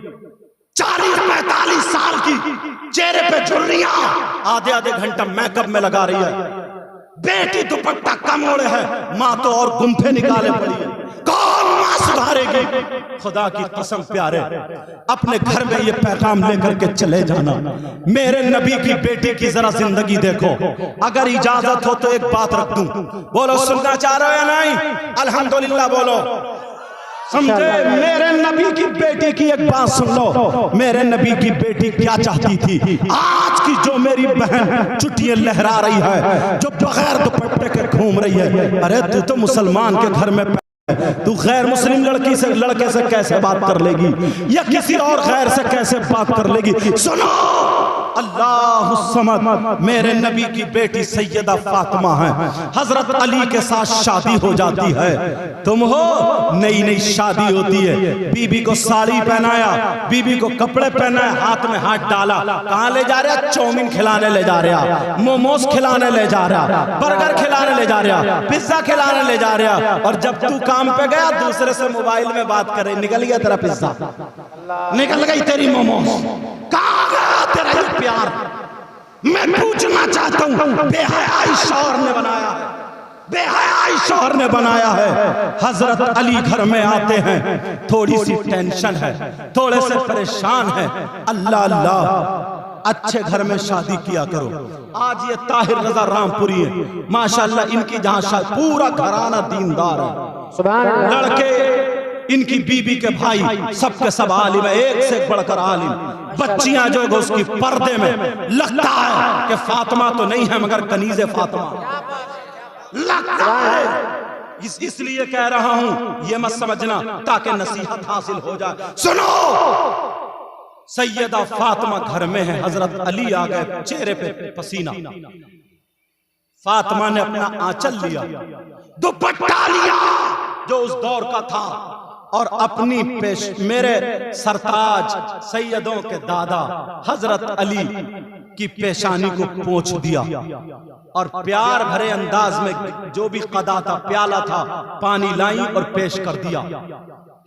[SPEAKER 4] 40-45 साल की, चेहरे पे झुर्रियां, आधे आधे घंटा मेकअप में लगा रही है। बेटी दुपट्टा कम ओढ़े है, माँ तो और गुम्फे निकाले पड़ी है। कौन माँ सुधारेगी? खुदा की कसम प्यारे, अपने घर में ये पैगाम लेकर के चले जाना। मेरे नबी की बेटी की जरा जिंदगी देखो। अगर इजाजत हो तो एक बात रख दूं, बोलो सुनना चाह रहे हो या नहीं? अल्हम्दुलिल्लाह बोलो, समझे? मेरे नबी की बेटी की एक बात सुन लो। मेरे नबी की बेटी क्या चाहती थी? आज की जो मेरी बहन चुटियां लहरा रही है, जो बगैर दुपट्टे के घूम रही है, अरे तू तो मुसलमान के घर में, तू गैर मुस्लिम लड़के से कैसे बात कर लेगी, या किसी और गैर से कैसे बात कर लेगी? सुनो, अल्लाह समद, मेरे नबी की बेटी सैयदा फातिमा है। हजरत अली के साथ शादी हो जाती है। तुम हो, नई नई शादी होती है, बीबी को साड़ी पहनाया, बीबी को कपड़े पहनाए, हाथ में हाथ डाला, कहाँ ले जा रहा? चाउमीन खिलाने ले जा रहा, मोमोज खिलाने ले जा रहा, बर्गर खिलाने ले जा रहा, पिज्जा खिलाने ले जा रहा। और जब तू काम पे गया, दूसरे से मोबाइल में बात करे, निकल गया तेरा पिज्जा, निकल गई तेरी मोमोज, कहाँ गया तेरा ये प्यार? मैं पूछना चाहता हूँ, बेहयाई शौहर ने बनाया है, बेहयाई शौहर ने बनाया है। हजरत अली घर में आते हैं, थोड़ी सी टेंशन है, थोड़े से परेशान है। अल्लाह अल्लाह, अच्छे घर में शादी किया करो। आज ये ताहिर रजा रामपुरी है, माशाल्लाह, इनकी जहाँ पूरा घराना दीनदार है,
[SPEAKER 2] सुभान अल्लाह।
[SPEAKER 4] लड़के, इनकी बीबी के भाई, सबके सब आलिम है, एक से बढ़कर आलिम। बच्चियां जो उसकी पर्दे में, लगता है कि फातिमा तो नहीं है मगर कनीज़े फातिमा लगता है। इसलिए कह रहा हूं, ये मत समझना, ताकि नसीहत हासिल हो जाए। सुनो, सैयदा फातिमा घर में है, हजरत अली आ गए, चेहरे पे पसीना। फातिमा ने अपना आंचल लिया, दुपट्टा लिया जो उस दौर का था, और अपनी मेरे सरताज सैयदों के दादा हजरत अली की पेशानी को पोंछ दिया, और प्यार भरे अंदाज में जो भी कदा था, प्याला था, पानी लाई और पेश कर दिया।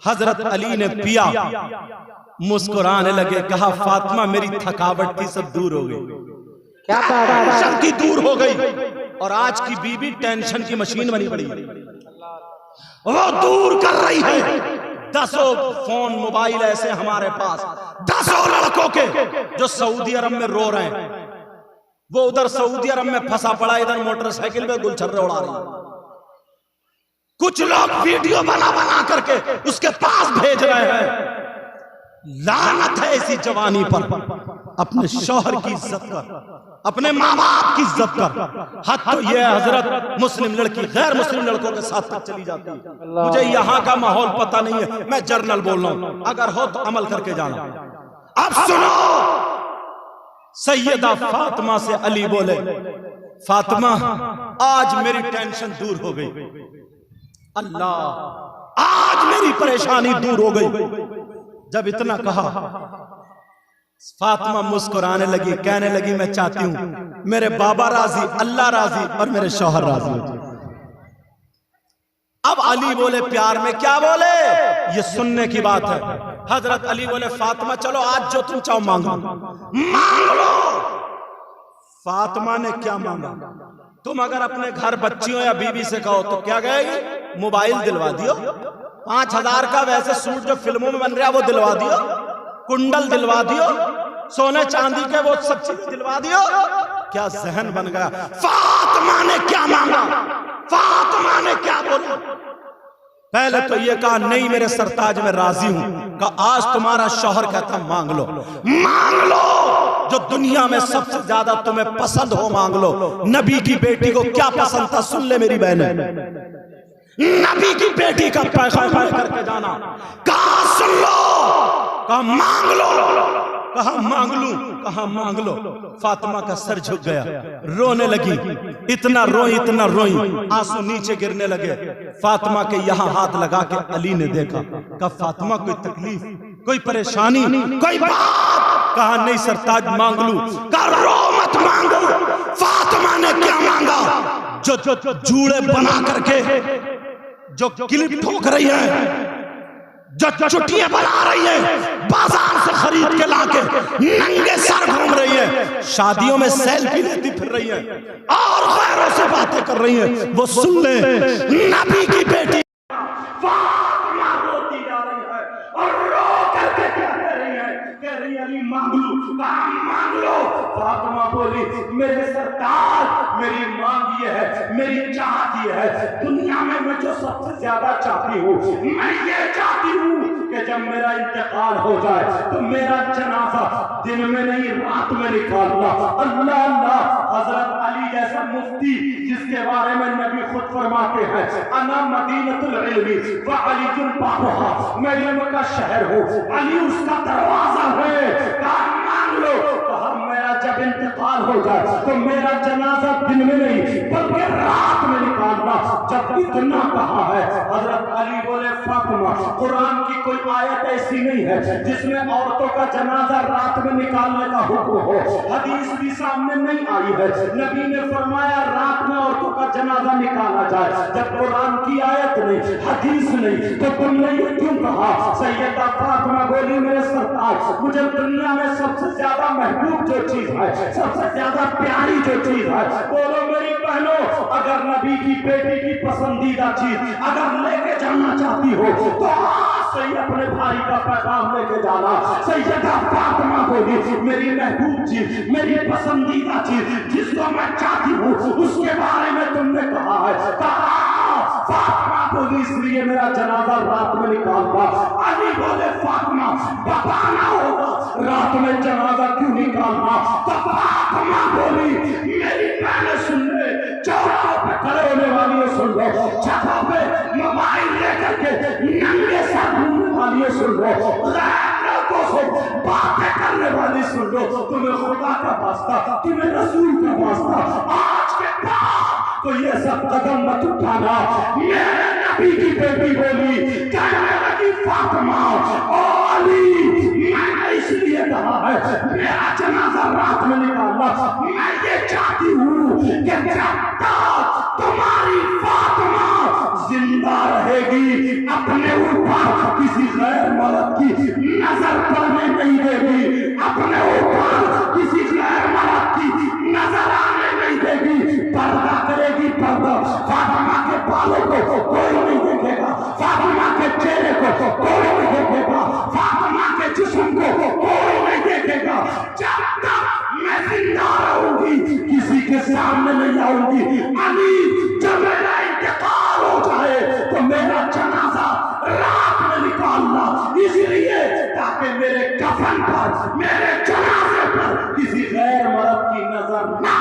[SPEAKER 4] हजरत अली ने पिया, मुस्कुराने लगे, कहा फातिमा मेरी थकावट थी सब दूर हो गई,
[SPEAKER 2] क्या
[SPEAKER 4] टेंशन की दूर हो गई। और आज की बीबी टेंशन की मशीन बनी पड़ी, वो दूर कर रही है। 10 फोन मोबाइल ऐसे हमारे पास, 10 लड़कों के जो सऊदी अरब में रो रहे हैं, वो उधर सऊदी अरब में फंसा पड़ा, इधर मोटरसाइकिल में गुलछर्रे उड़ा रही है। कुछ लोग वीडियो बना बना करके उसके पास भेज रहे हैं। लानत है ऐसी जवानी पर। अपने शौहर की इज्जत कर, अपने माँ बाप की इज्जत कर। हद तो ये हजरत, मुस्लिम लड़की गैर मुस्लिम लड़कों के साथ तक चली जाती है। मुझे यहाँ का माहौल पता नहीं है, मैं जर्नल बोल रहा हूँ, अगर हो तो अमल करके जाना। अब सुनो, सैयदा फातिमा से अली बोले, फातिमा आज मेरी टेंशन दूर हो गई, अल्लाह आज मेरी परेशानी दूर हो गई। जब इतना कहा, फातिमा मुस्कुराने लगी, कहने लगी मैं चाहती हूं मेरे बाबा राजी, अल्लाह राजी और मेरे शौहर राजी। अब अली बोले प्यार में, क्या बोले ये सुनने की बात है। हजरत अली बोले फातिमा चलो आज जो तुम चाहो मांगो, मांग लो। फातिमा ने क्या मांगा? तुम अगर अपने घर बच्चियों या बीवी से कहो तो क्या कहेगी? मोबाइल दिलवा दियो, 5000 का वैसे सूट जो फिल्मों में बन रहा है वो दिलवा दियो, कुंडल दिलवा दियो, सोने चांदी के वो सब चीज दिलवा दियो। क्या जहन बन गया। फातिमा ने क्या मांगा, फातिमा ने क्या बोला? पहले तो ये कहा नहीं मेरे सरताज में राजी हूं। कहा आज तुम्हारा शौहर कहता मांग लो, मांग लो जो दुनिया में सबसे ज्यादा तुम्हें पसंद हो, मांग लो। नबी की बेटी को क्या पसंद था सुन ले मेरी बहने, नबी की बेटी का पैगाम करके जाना। कहा सुन लो, कहा मांग लो, कहा मांग लूं, कहा मांग लो। फातिमा का सर झुक गया, रोने लगी, इतना रोई इतना रोई, आंसू नीचे गिरने लगे। फातिमा के यहाँ हाथ लगा के अली ने देखा, कहा फातिमा कोई तकलीफ, कोई परेशानी, कोई बात? कहा नहीं सरताज मांग लूं। कहा रो मत मांगो। फातिमा ने क्या मांगा? जो जूड़े बना करके जो क्लिप ठोक रही है, जो चुटियां बना रही है, बाजार से खरीद के लाके नंगे सर घूम रही है, शादियों में सेल्फी लेती फिर रही है और गैरों से बातें कर रही है, वो सुन ले नबी की बेटी फातिमा रोती जा रही है और रो करके क्या कह रही है? कह रही है अली मांग लो, मांग लो। फातिमा बोली मेरे सरताज मेरी मांग ये है, मेरी चाहत ये है, दुनिया में मैं जो सबसे ज्यादा चाहती हूँ, मैं ये चाहती हूँ कि जब मेरा इंतकाल हो जाए तो मेरा जनाजा दिन में नहीं रात में निकालना। अल्लाह अल्लाह। हजरत अली जैसा मुफ्ती जिसके बारे में नबी खुद फरमाते हैं अना मदीनतुल इल्मी व अलीजुल बाबुहा, मैं इल्म का शहर हूँ, अली उसका दरवाजा है। कहा मांग लो। कहा मेरा जब इंतकाल हो जाए तो मेरा जनाजा दिन में नहीं बल्कि रात में निकालना। जब इतना कहा है हजरत अली बोले फातिमा कुरान की कोई आयत ऐसी नहीं है जिसमें औरतों का जनाजा रात में निकालने का हुक्म हो, हदीस भी सामने नहीं आई है। नबी ने फरमाया रात में औरतों का जनाजा निकाला जाए। जब कुरान की आयत नहीं, हदीस नहीं, तो तुमने ये क्यों कहा? सैयदा फातिमा बोली मेरे सरताज मुझे दुनिया में सबसे ज्यादा महबूब जो चीज है, सबसे ज्यादा प्यारी जो चीज है, बोलो मेरी बहनों, अगर नबी की बेटी की पसंदीदा चीज अगर लेके जाना चाहती हो तो सही अपने भाई का पैगाम लेके जाना। सैयदा फातिमा बोली मेरी महबूब चीज, मेरी पसंदीदा चीज जिसको मैं चाहती हूँ उसके बारे में तुमने कहा है। फातिमा बोली इसलिए मेरा जनाजा रात में निकालना। अली बोले फातिमा बताना होगा रात में जनाजा क्यों निकालना? तो फातिमा बोली मेरी बहनें सुन ले, चौराहों पे खड़े होने वाली सुन लो, छतों पे मोबाइल लेकर के नंगे सर घूमने वाली सुन लो, बातें करने वाली सुन लो, तुम्हें खुदा का वास्ता, तुम्हें रसूल का वास्ता, आज के बाद तो ये सब कदम मत उठाना। मेरे नबी की बेटी बोली कहने लगी फातिमा अली मैंने इसलिए कहा है मेरा जनाजा रात में निकालना। मैं ये चाहती हूँ कि जब तक तुम्हारी फातिमा जिंदा रहेगी अपने ऊपर किसी गैर मर्द की नजर पड़ने नहीं देगी, अपने ऊपर किसी गैर मर्द की नजर आने नहीं देगी, पर्दा करेगी पर्दा। फातिमा के बालों को कोई नहीं देखेगा, फातिमा के चेहरे को कोई नहीं देखेगा, फातिमा के जिस्म को कोई नहीं देखेगा। जब तक मैं जिंदा रहूंगी किसी के सामने नहीं आऊंगी। अली जब मेरा इंतकाल हो जाए तो मेरा जनाजा रात में निकालना, इसलिए ताकि मेरे कफन पर मेरे जनाजे पर किसी गैर मर्द की नजर ना।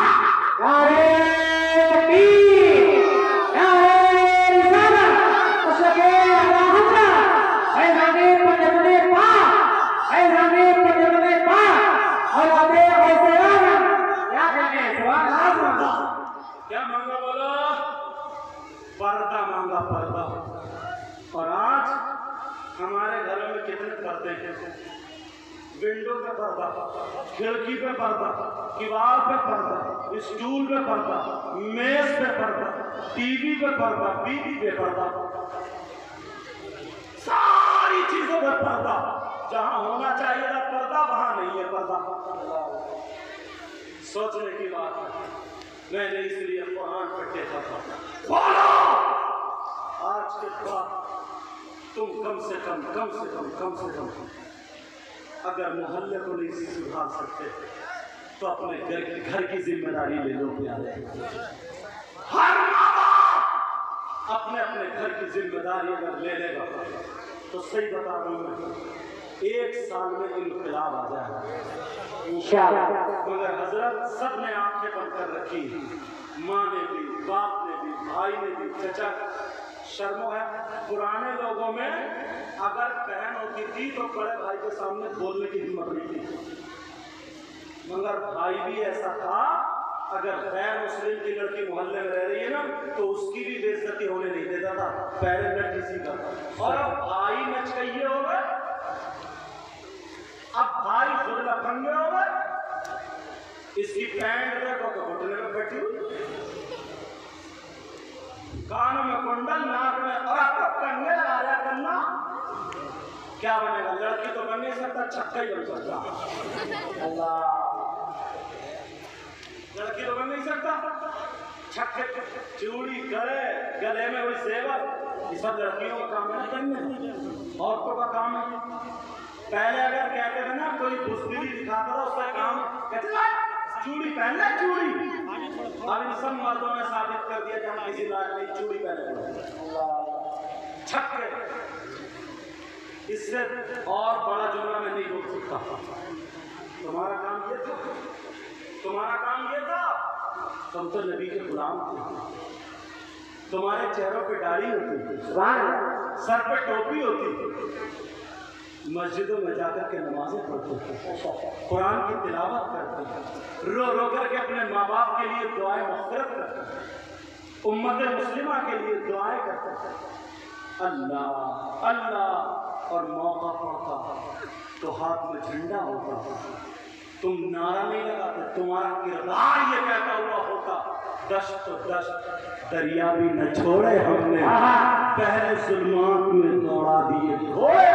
[SPEAKER 4] क्या मांगा बोलो? पर्दा मांगा, पर्दा। और आज हमारे घरों में कितने पर्दे हैं? विंडो पे पर्दा, खिड़की पे पर्दा, दीवार पे पर्दा, स्टूल पे पर्दा, मेज पे पर्दा, टीवी पे पर्दा, बीवी पे पर्दा, सारी चीजों पे पर्दा। जहां होना चाहिए था पर्दा वहां नहीं है पर्दा। सोचने की बात है। मैंने इसलिए कुरान पे देखा था, बोलो आज के बाद तुम कम से कम अगर मोहल्ले को नहीं सुधार सकते, तो अपने घर की जिम्मेदारी ले लो प्यारे। हर माँ बाप अपने अपने घर की जिम्मेदारी अगर ले लेगा तो सही बता रहा हूँ 1 साल में इनकलाब आ जाएगा इंशाअल्लाह। मगर हजरत सब ने आंखें बंद कर रखी, माँ ने भी, बाप ने भी, भाई ने भी, चचा। शर्मो है पुराने लोगों में अगर बहन होती थी तो बड़े भाई के सामने बोलने की हिम्मत नहीं थी। मगर भाई भी ऐसा था, अगर गैर मुस्लिम की लड़की मोहल्ले में रह रही है ना तो उसकी भी बेइज्जती होने नहीं देता था, पहले न किसी का। और अब भाई नचकइये हो गए, अब भाई खुद लफंगे हो गए। इसकी पैंट देखो तो घुटने में बैठी हुई, कानों में कुंडल, नाक में, और अब कंगे लगा रहा करना। क्या बनेगा? लड़की तो बन नहीं सकता, छक्का ही बन सकता। अल्लाह, लड़की तो बन नहीं सकता, छक्के चूड़ी करे, गले में वही सेवर, ये सब लड़कियों का काम है करने, औरतों का काम है। पहले अगर कहते थे ना कोई बुजदिली दिखाता था उसका काम कहते थे चूड़ी पहन ले चूड़ी। अब इन सब मर्दों ने साबित कर दिया कि हम किसी लायक नहीं, चूड़ी पहने छक्के। इससे और बड़ा जुमला मैं नहीं बोल सकता। तुम्हारा काम ये था, तुम्हारा काम ये था, तुम तो नबी के गुलाम थे। तुम्हारे चेहरों पे दाढ़ी होती, सर पे टोपी होती, मस्जिदों में जाकर के नमाजें पढ़ते थे, कुरान की तिलावत करते थे, रो रो करके अपने माँ बाप के लिए दुआएं मग़फ़िरत करते थे, उम्मत मुस्लिमा के लिए दुआएं करते थे। अल्लाह अल्लाह, और मौका पड़ता तो हाथ में झंडा होता, तुम नारा नहीं लगाते, तुम्हारा किरदार ये कहता हुआ होता, दश्त तो दश्त दरिया भी न छोड़े हमने, पहले जुल्मात में दौड़ा दिए घोड़े।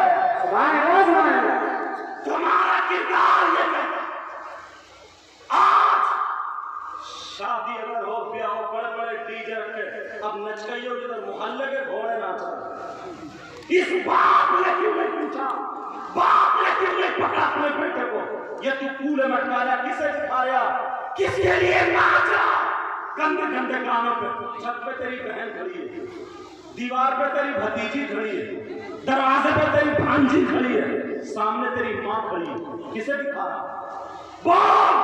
[SPEAKER 4] तुम्हारा किरदार ये कहता। आज शादी अगर हो, ब्याह हो, बड़े बड़े डीजे रखे, अब नचकइयों की तरह मोहल्ले के घोड़े नाच रहे। इस बाप ने क्यों नहीं पूछा, बाप ने क्यों नहीं पकड़ा अपने बेटे को, ये तू कूले मटकाया किसे सिखाया, किसके लिए नाच रहा? गंदे गंदे गानों पे, छत पे तेरी बहन खड़ी है, दीवार पे तेरी भतीजी खड़ी है, दरवाजे पे तेरी भांजी खड़ी है, सामने तेरी माँ खड़ी है, किसे दिखा रहा? बोल,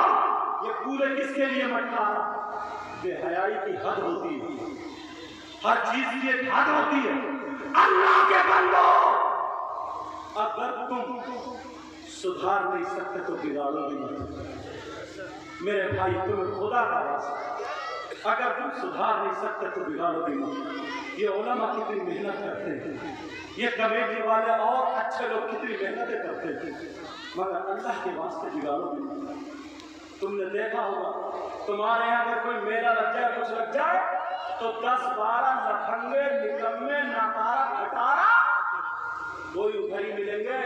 [SPEAKER 4] ये कूले किसके लिए मटका रहा? बेहयाई की हद होती है, हर चीज की एक हद होती है। अल्लाह के बंदो, अगर तुम सुधार नहीं सकते तो बिगाड़ो भी मत। मेरे भाई, तुम्हें खुदा का वास्ता, अगर तुम सुधार नहीं सकते तो बिगाड़ो भी मत। ये उलमा कितनी मेहनत करते हैं, ये कमेटी वाले और अच्छे लोग कितनी मेहनतें करते हैं, मगर अल्लाह के वास्ते बिगाड़ो भी मत। तुमने देखा होगा, तुम्हारे यहाँ अगर कोई मेला लग जाए, कुछ लग जाए, तो 10-12 लफंगे, निकम्मे, नाकारा, खटारा कोई उधर ही मिलेंगे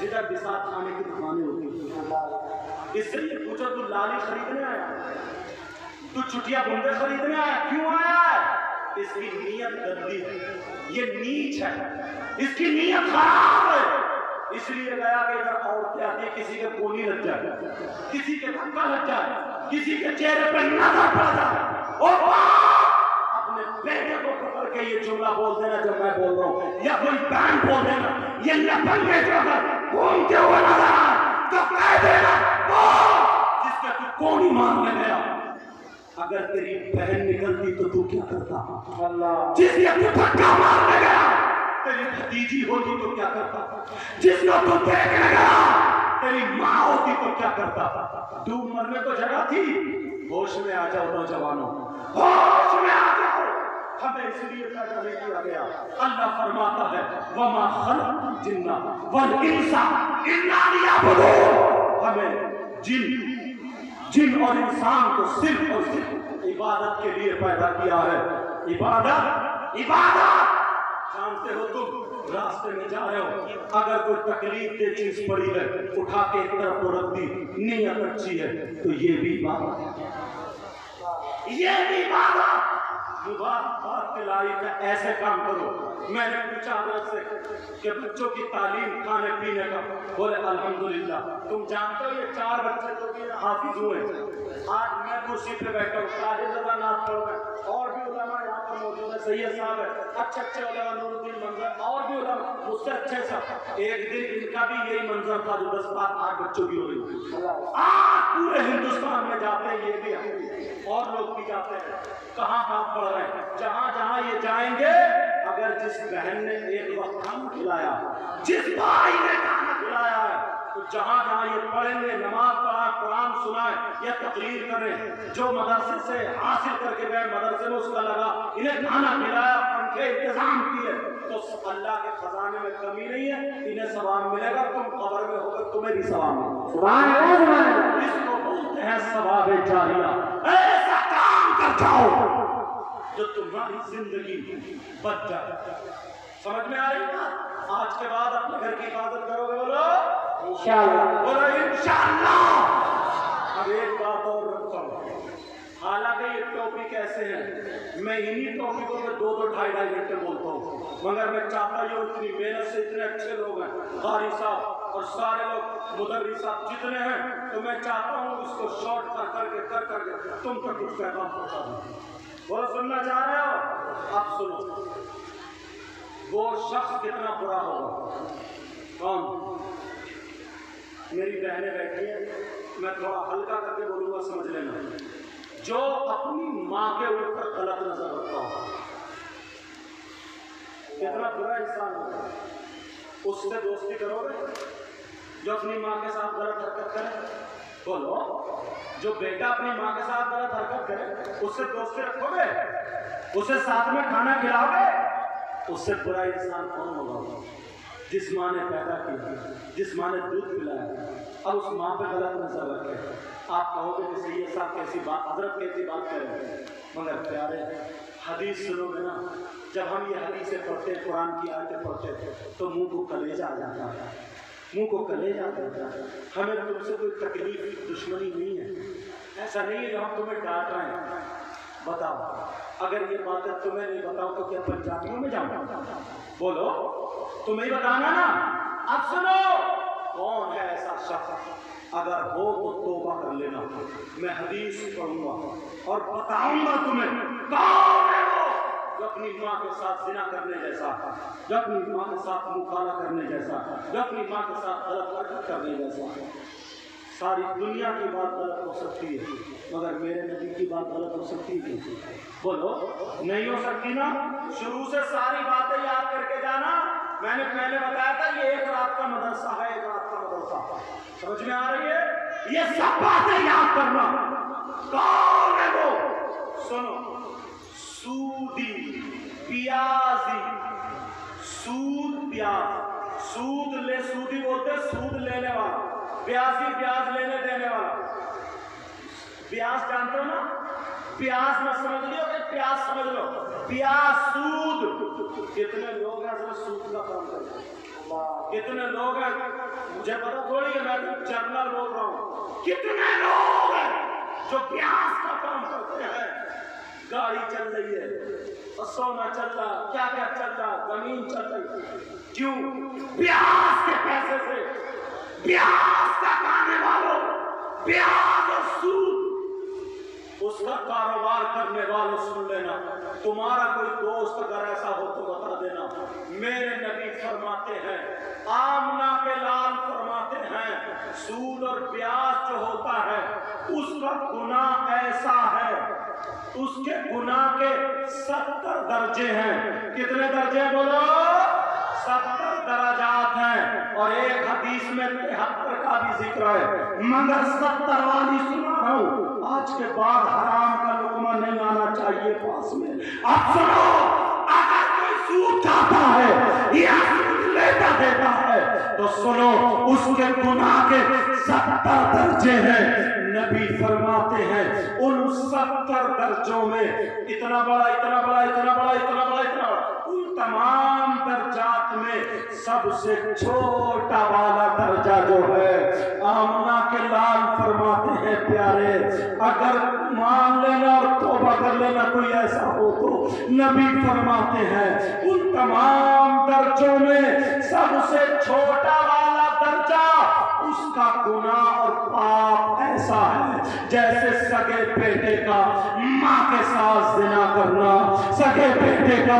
[SPEAKER 4] जिधर बिसात खाने की दुकानें होती। इससे ये पूछो, तू लाली खरीदने आया, तू चुटिया बुंदे खरीदने आया, क्यों आया है? इसकी नीयत गंदी है, ये नीच है, इसकी नीयत खराब है, इसलिए गया कि इधर औरतें आती है, किसी के कोनी लग जाए, किसी के धक्का लग जाए, किसी के चेहरे पर नजर पड़ जाए, अपने बेटे को पकड़ के ये जुमला बोल देना जो मैं बोल रहा हूँ, या कोई बहन बोल देना, ये लफंगे जो अगर घूमते हुए नजर आए तो कह देना जिसके तू कोनी मारने गया। अगर तेरी बहन निकलती तो तू क्या करता? अल्लाह, जिसके तू धक्का मारने गया तेरी भतीजी होती तो क्या करता? जिसको तू देखने गया तेरी माँ होती तो क्या करता? डूब मरने को जगह थी। होश में आ जाओ नौजवानों, होश में आ जाओ। हमें इसलिए पैदा नहीं किया गया। अल्लाह फरमाता है, वमा खलक़तुल जिन्ना वल इंसा इल्ला लियअबुदून। हमें जिन और इंसान को सिर्फ और सिर्फ इबादत के लिए पैदा किया है। इबादत, इबादत। जानते हो तुम रास्ते में जा रहे हो, अगर कोई तकलीफ की चीज पड़ी है, उठा के एक तरफ को रख दी, नीयत अच्छी है तो ये भी इबादत है, ये भी इबादत। सुबह बात के लायक है, ऐसे काम करो। मैंने पूछा हजरत से कि बच्चों की तालीम खाने पीने का, बोले अल्हम्दुलिल्लाह। तुम जानते हो ये 4 बच्चे तो भी हाफिज हुए। आज मैं कुर्सी पे बैठा हूँ, नाथ पढ़ गए, और भी उलमा यहाँ पर मौजूद है, सैयद साहब है, अच्छे उलमा, नूरुद्दीन मंजर, और भी उलमा मुझसे अच्छे सब। एक दिन इनका भी यही मंजर था जो 10-8 बच्चों की हो रही। आज पूरे हिंदुस्तान में जाते हैं, ये भी और लोग भी जाते हैं। कहाँ पढ़ रहे हैं, जहाँ जहाँ ये जाएंगे, अगर जिस बहन ने एक वक्त खाना खिलाया, जिस भाई ने खाना खिलाया है, तो जहाँ जहाँ ये पढ़ेंगे, नमाज पढ़ा, कुरान सुनाए या तकरीर करें, जो मदरसे से हासिल करके गए, मदरसे में उसका लगा, इन्हें खाना खिलाया, पंखे इंतजाम किए, तो अल्लाह के खजाने में कमी नहीं है, इन्हें सवाब मिलेगा। तुम कब्र में होकर तुम्हें भी सवाब मिलेगा। इसको बोलते हैं सवाब जारिया। ऐसा काम कर जाओ जो तुम्हारी जिंदगी बच जाए। समझ में आ रही है? आज के बाद अपने घर की इबादत करोगे, बोलो इंशाअल्लाह, बोलो इंशाअल्लाह। अब एक बात और रखो, हालांकि ये टॉपिक ऐसे हैं, मैं इन्हीं टॉपिकों में 2-2 ढाई-ढाई घंटे बोलता हूँ, मगर मैं चाहता हूँ इतनी मेहनत से इतने अच्छे लोग हैं, कारी साहब और सारे लोग मुदर्री साहब जितने हैं, तो मैं चाहता हूँ इसको शॉर्ट कर करके तुम तक कुछ पैगाम पहुँचा दूँ। वो सुनना चाह रहे हो? आप सुनो। वो शख्स कितना बुरा होगा, कौन? मेरी बहनें बैठी है, मैं थोड़ा हल्का करके बोलूंगा, समझ लेना। जो अपनी माँ के ऊपर गलत नजर रखता हो, कितना बुरा इंसान होगा। उससे दोस्ती करोगे जो अपनी माँ के साथ गलत हरकत करे? बोलो, जो बेटा अपनी माँ के साथ गलत हरकत करे, उससे दोस्ती रखोगे? उसे साथ में खाना खिलाओगे? उससे बुरा इंसान कौन होगा? जिस माँ ने पैदा किया, जिस माँ ने दूध पिलाया, अब उस माँ पे गलत नजर रखे। आप कहोगे कि सैयद साहब कैसी बात, हजरत कैसी बात कर रहे हैं, मगर प्यारे हदीस सुनोगे ना, जब हम ये हदीसें पढ़ते, कुरान की आयतें पढ़ते थे, तो मुंह को कलेजा आ जाता है, मुंह को कलेजा आ जाता है। हमें तुमसे कोई तकलीफ, दुश्मनी नहीं है, ऐसा नहीं है जो हम तुम्हें डांट रहे हैं। बताओ, अगर ये बातें तुम्हें नहीं बताओ तो क्या पंजाबियों में जाऊँ? बोलो, तुम्हें ही बताना ना। अब सुनो, कौन है ऐसा शख्स? अगर हो तो तौबा कर लेना। मैं हदीस पढ़ूंगा और बताऊंगा तुम्हें कौन है वो जो अपनी माँ के साथ जिना करने जैसा, जो अपनी माँ के साथ मुखाला करने जैसा, जो अपनी माँ के साथ गलत हरकत करने जैसा। सारी दुनिया की बात गलत हो सकती है, मगर मेरे नबी की बात गलत हो सकती है? बोलो, नहीं हो सकती ना। शुरू से सारी बातें याद करके जाना। मैंने पहले बताया था ये एक रात का मदरसा है, एक रात का मदरसा। समझ में आ रही है? ये सब बातें याद करना। कौन है वो? सुनो, सूदी प्याजी, सूद प्याज, सूद ले, सूदी बोलते सूद लेने वाला, ब्याजी ब्याज लेने देने वाला। ब्याज जानते हो ना? प्याज मत समझ लियो, प्याज समझ लो, प्याज सूद। कितने लोग हैं जो सूद का काम करते हैं? कितने लोग हैं? मुझे पता थोड़ी है, मैं तो जर्नल बोल रहा हूँ। कितने लोग हैं जो प्याज का काम करते हैं? गाड़ी चल रही है, सोना चल रहा, क्या क्या चल रहा, जमीन चल रही, क्यों? प्याज के पैसे से। प्याज का खाने वालों, प्याज और सूद, उसका कारोबार करने वालों, सुन लेना। तुम्हारा कोई दोस्त अगर ऐसा हो तो बता देना। मेरे नबी फरमाते हैं, आमना के लाल फरमाते हैं, सूद और प्याज जो होता है उसका गुनाह ऐसा है, उसके गुनाह के 70 दर्जे हैं। कितने दर्जे बोलो? 70 दराजात हैं। और एक हदीस में 73 का भी जिक्र है, मगर 70 वाली सुना हूं। आज के बाद हराम का लुकमा नहीं आना चाहिए पास में। अब सुनो, अगर कोई सूद खाता है या सूद लेता देता है तो सुनो, उसके गुनाह के 70 दर्जे हैं। नबी फरमाते हैं उन 70 दर्जों में इतना बड़ा इतना बड़ा इतना बड़ा इतना बड़ा इतना बड़ा, उन तमाम दर्जात में सबसे छोटा वाला दर्जा जो है, आमना के लाल फरमाते हैं प्यारे, अगर मान लेना और तौबा कर लेना कोई ऐसा हो तो नबी फरमाते हैं उन तमाम दर्जों में सबसे छोटा वाला दर्जा, उसका गुनाह और पाप ऐसा है जैसे सगे बेटे का माँ के साथ जिना करना, सगे बेटे का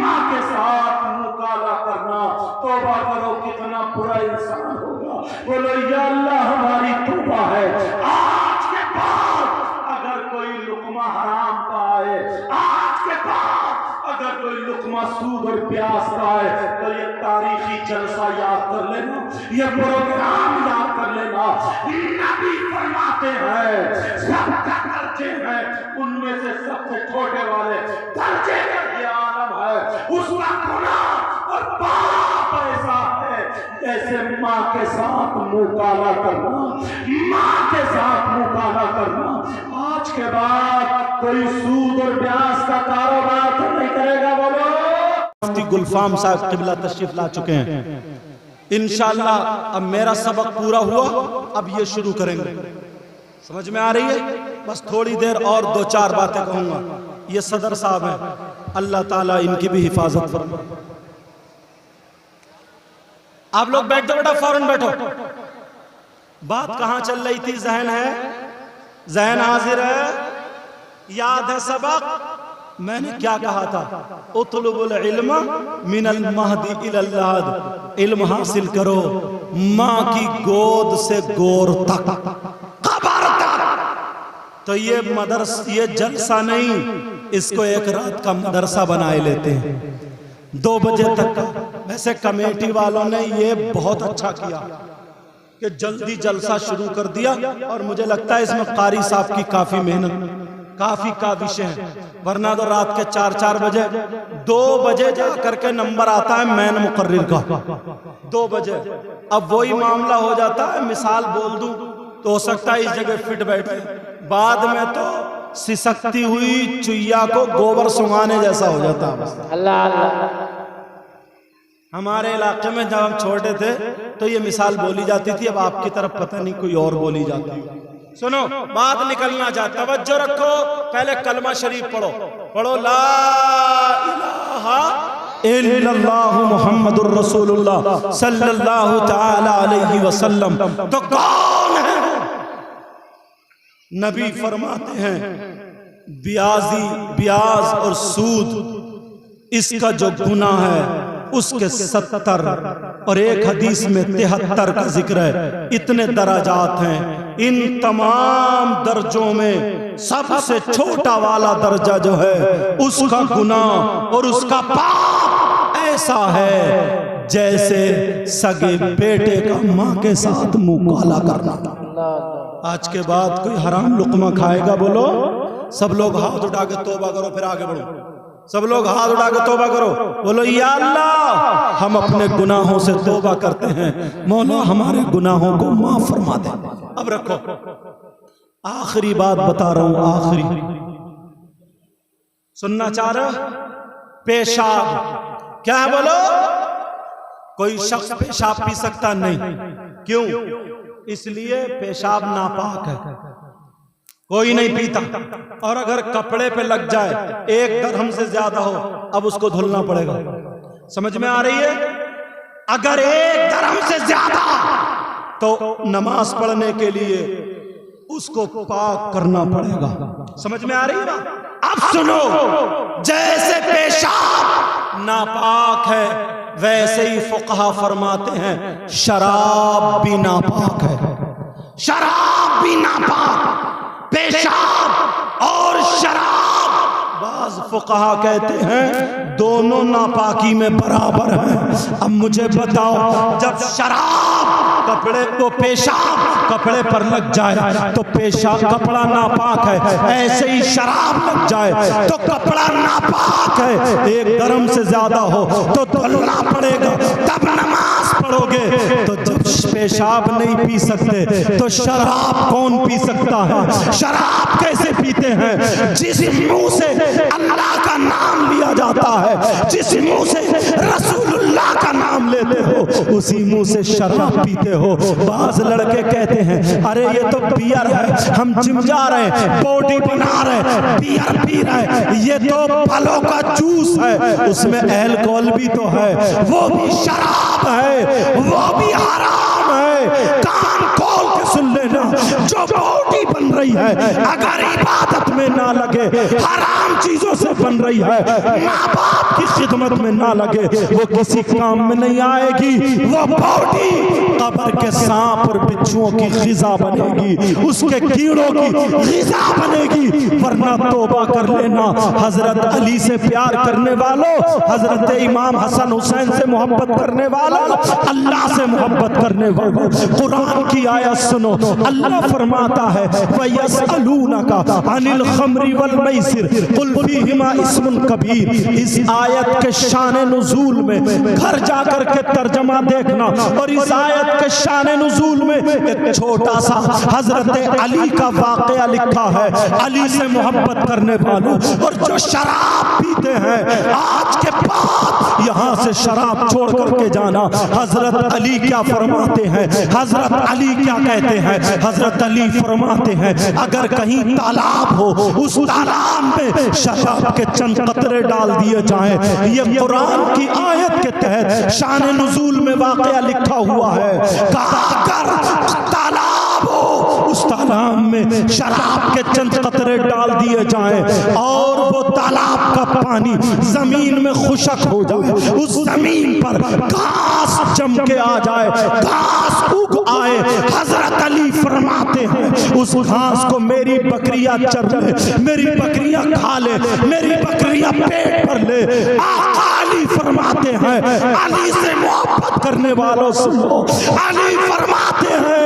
[SPEAKER 4] माँ के साथ मुकाला करना। तौबा करो, कितना बुरा इंसान होगा। बोलो या अल्लाह हमारी तौबा है, आज के बाद अगर कोई लुकमा हराम पाए, आज के बाद अगर कोई लुकमा सूद और प्यास पाए तो ये तारीखी जलसा याद कर लेना, ये प्रोग्राम याद कर लेना। नबी फरमाते हैं सबका दर्जे हैं, उनमें से सबसे छोटे वाले दर्जे का ये आलम है, उसका गुनाह और पाप ऐसा है जैसे माँ के साथ मुकाला करना, माँ के साथ मुकाला करना। आज के बाद कोई सूद और ब्याज का कारोबार तो नहीं करेगा। बोलो मुफ्ती गुलफाम साहब किबला तशरीफ ला चुके हैं। इंशाअल्लाह अब मेरा सबक पूरा हुआ, अब ये शुरू करेंगे। समझ में आ रही है? बस थोड़ी देर और 2-4 बातें कहूंगा। ये सदर साहब हैं, अल्लाह ताला इनकी भी हिफाजत फरमाए। आप लोग बैठो बेटा, फौरन बैठो। बात कहां चल रही थी? जहन है, जहन हाजिर है, याद है सबक? मैंने क्या कहा था? उतलुबुल इल्म मिनल महदी इलल लहद, इल्म हासिल करो माँ की गोद से गोर तक, कब्र तक। तो ये ये जलसा नहीं, इसको एक रात का मदरसा बनाए लेते हैं 2 बजे तक का। वैसे कमेटी वालों ने ये बहुत अच्छा किया कि जल्दी जलसा शुरू कर दिया, और मुझे लगता है इसमें कारी साहब की काफी मेहनत, काफी का विषय है। वरना तो रात के 4-4 बजे 2 बजे जा करके नंबर आता है मैन मुकर्रिर का, 2 बजे। अब वही मामला हो जाता है, मिसाल बोल दूं तो हो सकता है इस जगह फिट बैठे, बाद में तो सिसकती हुई चुईया को गोबर सुंघाने जैसा हो जाता है।
[SPEAKER 2] अल्लाह अल्लाह।
[SPEAKER 4] हमारे इलाके में जब हम छोटे थे तो ये मिसाल बोली जाती थी, अब आपकी तरफ पता नहीं कोई और बोली जाती है। सुनो, बात निकलना चाहता, तवज्जो रखो। पहले कलमा शरीफ पढ़ो, पढ़ो ला इलाहा इल्लल्लाह मुहम्मदुर रसूलुल्लाह सल्लल्लाहु तआला अलैहि वसल्लम। तो कौन है? नबी फरमाते हैं ब्याज और सूद, इसका जो गुनाह है उसके 70 और एक हदीस में 73 का जिक्र है। इतने दराजात हैं। इन तमाम दर्जों में सबसे छोटा वाला दर्जा जो है, उसका गुनाह और उसका पाप ऐसा है जैसे सगे बेटे का माँ के साथ मुकाला करना। आज के बाद कोई हराम लुकमा खाएगा? बोलो सब लोग हाथ उठा के तौबा करो, फिर आगे बढ़ो। सब लोग हाथ उठा के तौबा करो, बोलो या अल्लाह हम अपने गुनाहों से तौबा करते हैं, मौला हमारे गुनाहों को माफ फरमा दे। अब रखो, आखिरी बात बता रहा हूं, आखिरी सुनना चाह रहे हो? पेशाब क्या है? बोलो कोई शख्स पेशाब पी सकता नहीं। क्यों? इसलिए पेशाब नापाक है, कोई नहीं पीता। और अगर कपड़े पे लग जाए 1 दरहम से ज्यादा हो, अब उसको धुलना पड़ेगा। समझ में आ रही है? अगर 1 दरहम से ज्यादा तो नमाज पढ़ने के लिए उसको पाक करना पड़ेगा। समझ में आ रही है? अब सुनो, जैसे पेशाब नापाक है वैसे ही फुकहा फरमाते हैं शराब भी नापाक है। शराब भी नापाक, पेशाब और शराब, बाज फुकहा कहते हैं दोनों नापाकी में बराबर हैं। अब मुझे बताओ, जब शराब कपड़े को पेशाब कपड़े पर लग जाए तो पेशाब कपड़ा नापाक है, ऐसे ही शराब लग जाए तो कपड़ा नापाक है। 1 दरहम से ज्यादा हो तो धुलना पड़ेगा, तब नमाज पढ़ोगे। तो जब पेशाब नहीं पी सकते तो शराब कौन पी सकता है? शराब कैसे पीते हैं? जिस मुंह से अल्लाह का नाम लिया जाता है, जिस मुंह से रसूलुल्लाह का नाम लेते हो, उसी मुंह से शराब पीते हो। बाज लड़के कहते हैं अरे ये तो बियर है, हम जिम जा रहे हैं, बॉडी बना रहे हैं, बियर पी रहे हैं, ये तो फलों का जूस है, उसमें अल्कोहल भी तो है, वो भी शराब है, वो भी हराम है। कान खोल के सुन लेना, जो बॉडी बन रही है अगर इबादत में ना लगे, हराम चीजों से बन रही है, माँ बाप की खिदमत में ना लगे, वो किसी काम में नहीं आएगी। वो बॉडी कब्र के सांप और बिच्छुओं की ग़िज़ा बनेगी, उसके कीड़ों की ग़िज़ा बनेगी। वरना तौबा कर लेना। हजरत अली से प्यार करने वालों, हजरत इमाम हसन हुसैन से मोहब्बत करने वालों, अल्लाह से मोहब्बत करने वालों, कुरान की आयत सुनो। अल्लाह फरमाता है वयसअलूनका अनिल खम्रि वल मैसिर कुल फीहिमा इस्मुन कबीर। इस आयत के शान नुज़ूल में घर जाकर के तर्जमा देखना, और इस आयत के शान नुज़ूल में एक छोटा सा हजरत अली का वाक़या लिखा है। अली से मोहब्बत करने वालों, और जो शराब पीते हैं आज के बाद यहाँ से शराब छोड़ करके जाना। हजरत अली क्या फरमाते हैं? हजरत अली क्या कहते हैं? हजरत अली फरमाते हैं अगर कहीं तालाब हो, उस तालाब में शराब के चंद कतरे डाल दिए जाएं। ये कुरान की आयत के तहत शान नुज़ूल में वाक़या लिखा हुआ है। अगर तालाब हो, उस तालाब में शराब के चंद कतरे डाल दिए जाएं और वो तालाब का पानी जमीन में खुशक हो जाए, उस जमीन पर घास जम के आ जाए, घास उग आए, हजरत अली फरमाते हैं उस घास को मेरी बकरियां चर ले, मेरी बकरियां खा ले, मेरी बकरियां पेट भर ले। आका अली फरमाते हैं, अली से मोहब्बत करने वालों सुनो, अली फरमाते हैं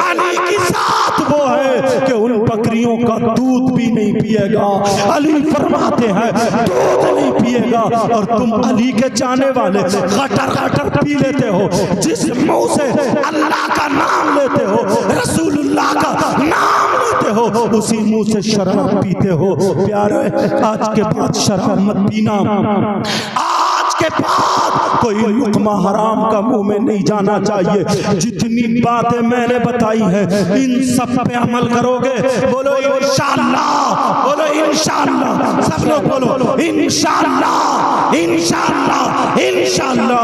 [SPEAKER 4] अली की साथ वो है कि उन बकरियों का दूध भी नहीं पिएगा। अली फरमाते हैं दूध नहीं पिएगा, और तुम अली के चाहने वाले गटर गटर पी लेते हो, जिस मुंह से अल्लाह का नाम लेते हो, रसूलुल्लाह का नाम लेते हो, उसी मुंह से शराब पीते हो। प्यारे, आज के बाद शराब मत पीना। आज के बाद कोई लुक़मा हराम का मुंह में नहीं जाना चाहिए। जितनी बातें मैंने बताई हैं इन सब पे अमल करोगे। बोलो इंशाअल्लाह, बोलो इंशाअल्लाह, सब लोग बोलो इंशाअल्लाह, इंशाअल्लाह, इंशाअल्लाह।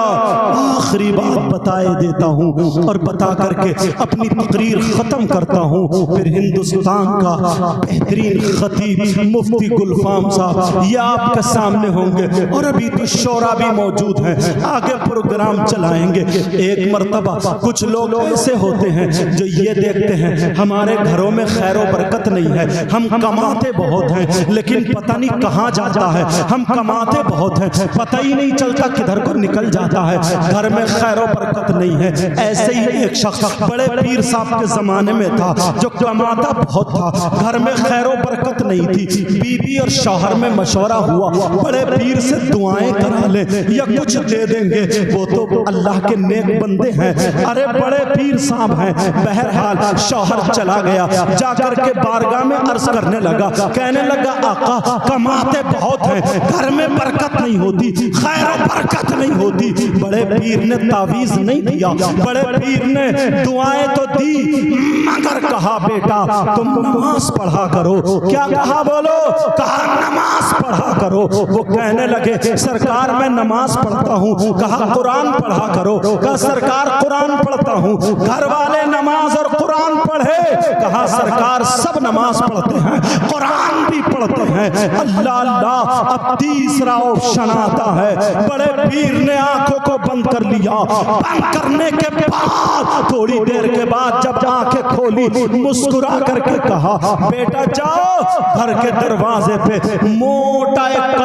[SPEAKER 4] आखिरी बात बताए देता हूँ और बता करके अपनी तकरीर खत्म करता हूँ। फिर हिंदुस्तान का बेहतरीन खतीब मुफ्ती गुलफाम साहब ये आपके सामने होंगे, और अभी तो शोरा भी मौजूद हैं, आगे प्रोग्राम चलाएंगे। एक मर्तबा कुछ लोग ऐसे होते हैं जो ये देखते हैं हमारे घरों में खैर बरकत नहीं है, हम कमाते बहुत हैं लेकिन पता नहीं कहाँ जाता है, हम कमाते बहुत हैं पता ही नहीं चलता किधर को निकल जाता है, घर में खैर बरकत नहीं है। ऐसे ही एक शख्स बड़े पीर साहब के जमाने में था जो कमाता बहुत था, घर में खैर बरकत नहीं थी। बीबी और शौहर में मशवरा हुआ बड़े पीर से दुआएं करा ले या कुछ दे देंगे, वो तो अल्लाह के नेक बंदे हैं। अरे बड़े पीर साहब हैं। बहरहाल शौहर चला गया, जाकर के बारगाह में अर्ज करने लगा, कहने लगा आका कमाते बहुत हैं, घर में बरकत नहीं होती, खैर बरकत नहीं होती। बड़े पीर ने तावीज नहीं दिया, बड़े पीर ने दुआएं तो दी, मगर कहा बेटा तुम नमाज पढ़ा करो। क्या कहा बोलो? कहा नमाज पढ़ा करो। वो कहने लगे सरकार मैं नमाज पढ़ता हूँ। कहा कुरान पढ़ा करो। कहा सरकार कुरान पढ़ता हूँ। घर वाले नमाज और कुरान पढ़े। कहा सरकार सब नमाज पढ़ते हैं, कुरान भी पढ़ते हैं। अल्लाह अल्लाह। अब तीसरा ऑप्शन आता है। बड़े पीर ने आंखों को बंद कर लिया। बंद करने के बाद थोड़ी देर के बाद जब आंखें खोली, मुस्कुरा करके कहा बेटा जाओ घर के दरवाजे पे मोटा एक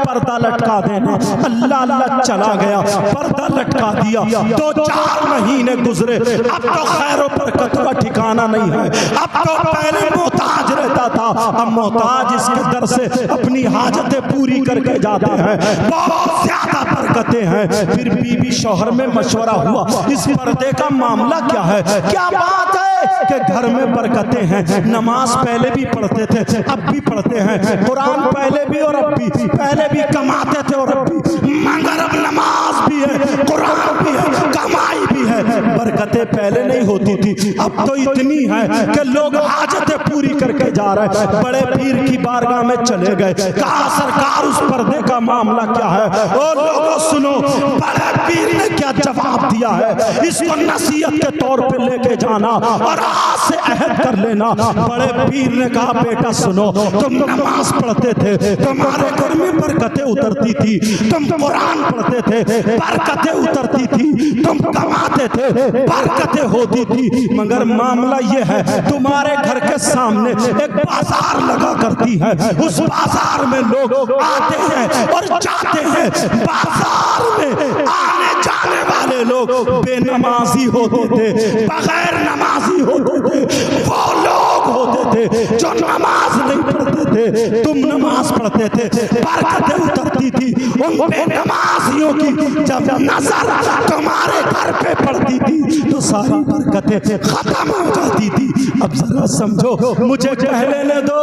[SPEAKER 4] पर्दा लटका देना, अल्लाह अल्लाह चला गया, पर्दा लटका दिया, 2-4 महीने गुजरे, अब तो खैर बरकत का ठिकाना नहीं है। अब तो पहले मोहताज रहता था, अब मोहताज इसके दर से अपनी हाजतें पूरी करके जाते हैं, बहुत ज्यादा बरकतें हैं। फिर बीवी शौहर में मशवरा हुआ, इस पर्दे का मामला क्या है, क्या बात है कि घर में बरकतें हैं, नमाज पहले भी पढ़ते थे अब भी पढ़ते हैं, कुरान पहले भी और अब भी, पहले भी कमाते थे और अब भी, मगर अब नमाज भी है, कुरान भी है, कमाई भी है। बरकतें पहले नहीं होती थी, अब तो इतनी है कि लोग हाजतें पूरी करके जा रहे हैं। बड़े पीर की बारगाह में चले गए, कहा सरकार उस पर्दे का मामला क्या है। ओ लोगों सुनो, बड़े पीर ने क्या जवाब दिया है, इसको नसीहत के तौर पे लेके जाना और आज से अहद कर लेना। बड़े पीर ने कहा बेटा सुनो, तुम नमाज पढ़ते थे, तुम्हारे घर में बरकतें उतरती थी, तुम कुरान पढ़ते थे, बरकतें उतरती थी, तुम कमाते थे, बरकतें होती थी, मगर मामला ये है तुम्हारे घर के सामने एक बाजार लगा करती है, उस बाजार में लोग आते हैं और जाते हैं। बाजार में आने जाने वाले लोग बेनमाजी होते थे, बगैर नमाजी होते थे, वो लोग होते थे जो नमाज नहीं पढ़ते थे, तुम नमाज पढ़ते थे, बरकतें उतरती थी। उन बेनमाजियों की जब नजर तुम्हारे घर पे पड़ती थी तो सारी बरकतें खत्म हो जाती थी। अब जरा समझो, मुझे कह लेने दो,